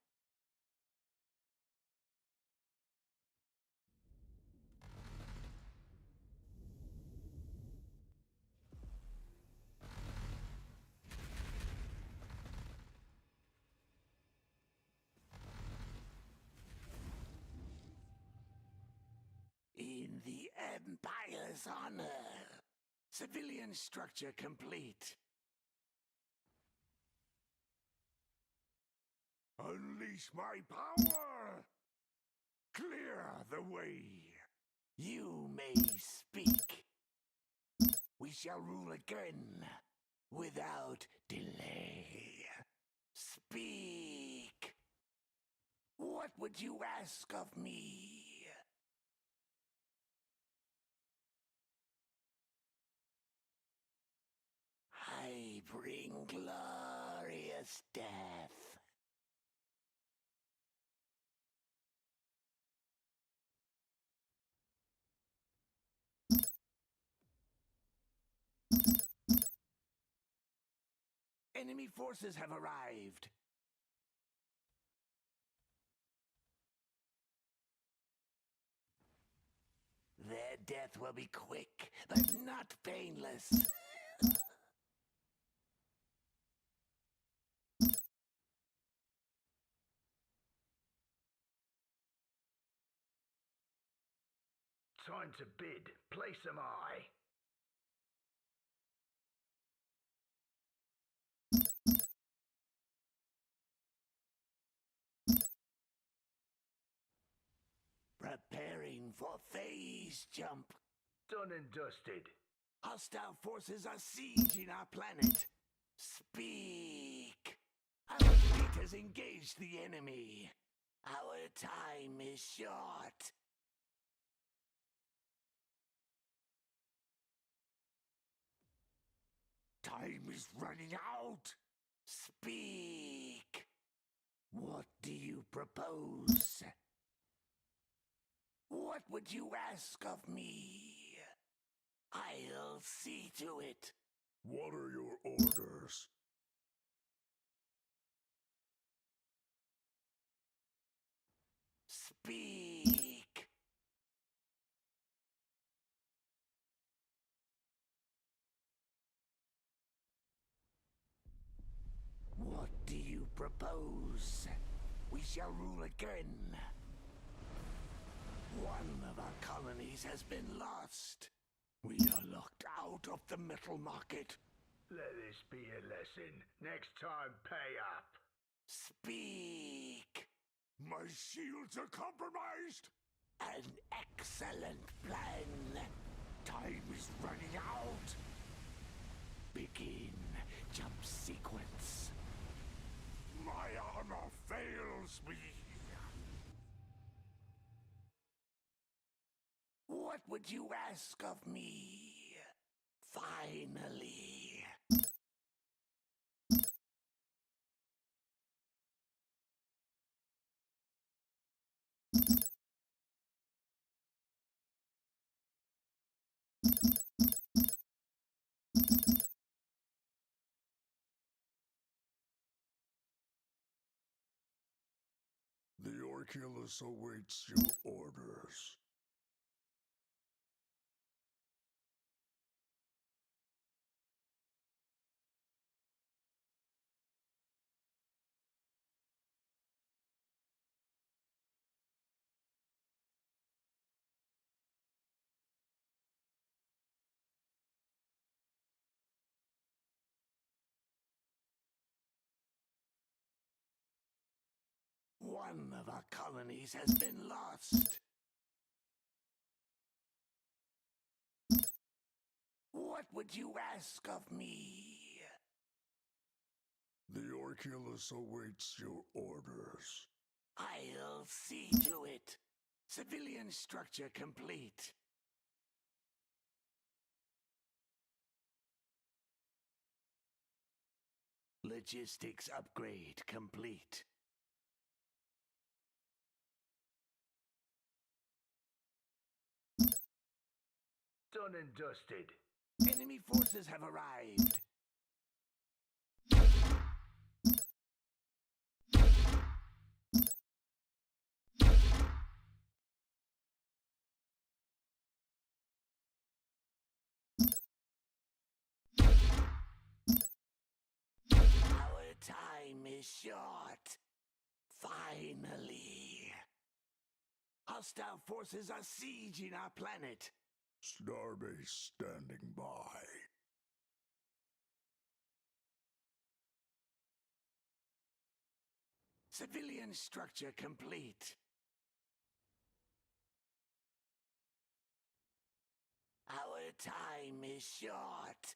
Empire's honor. Civilian structure complete. Unleash my power! Clear the way. You may speak. We shall rule again without delay. Speak. What would you ask of me? I bring glorious death. Enemy forces have arrived. Their death will be quick, but not painless. Time to bid. Place am I. Preparing for phase jump. Done and dusted. Hostile forces are sieging our planet. Speak. Our fleet has engaged the enemy. Our time is short. Time is running out. Speak. What do you propose? What would you ask of me? I'll see to it. What are your orders? Speak. What do you propose? We shall rule again. One of our colonies has been lost. We are locked out of the metal market. Let this be a lesson. Next time, pay up. Speak. My shields are compromised. An excellent plan. Time is running out. Begin jump sequence. My armor fails me. What would you ask of me? Finally. The Orculus awaits your orders. One of our colonies has been lost. What would you ask of me? The Orculus awaits your orders. I'll see to it. Civilian structure complete. Logistics upgrade complete. Done and dusted. Enemy forces have arrived. Our time is short. Finally. Hostile forces are sieging our planet. Starbase standing by. Civilian structure complete. Our time is short.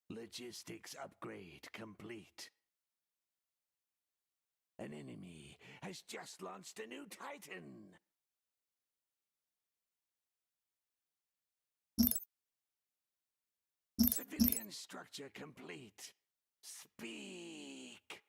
Logistics upgrade complete. An enemy has just launched a new Titan. Civilian structure complete. Speak.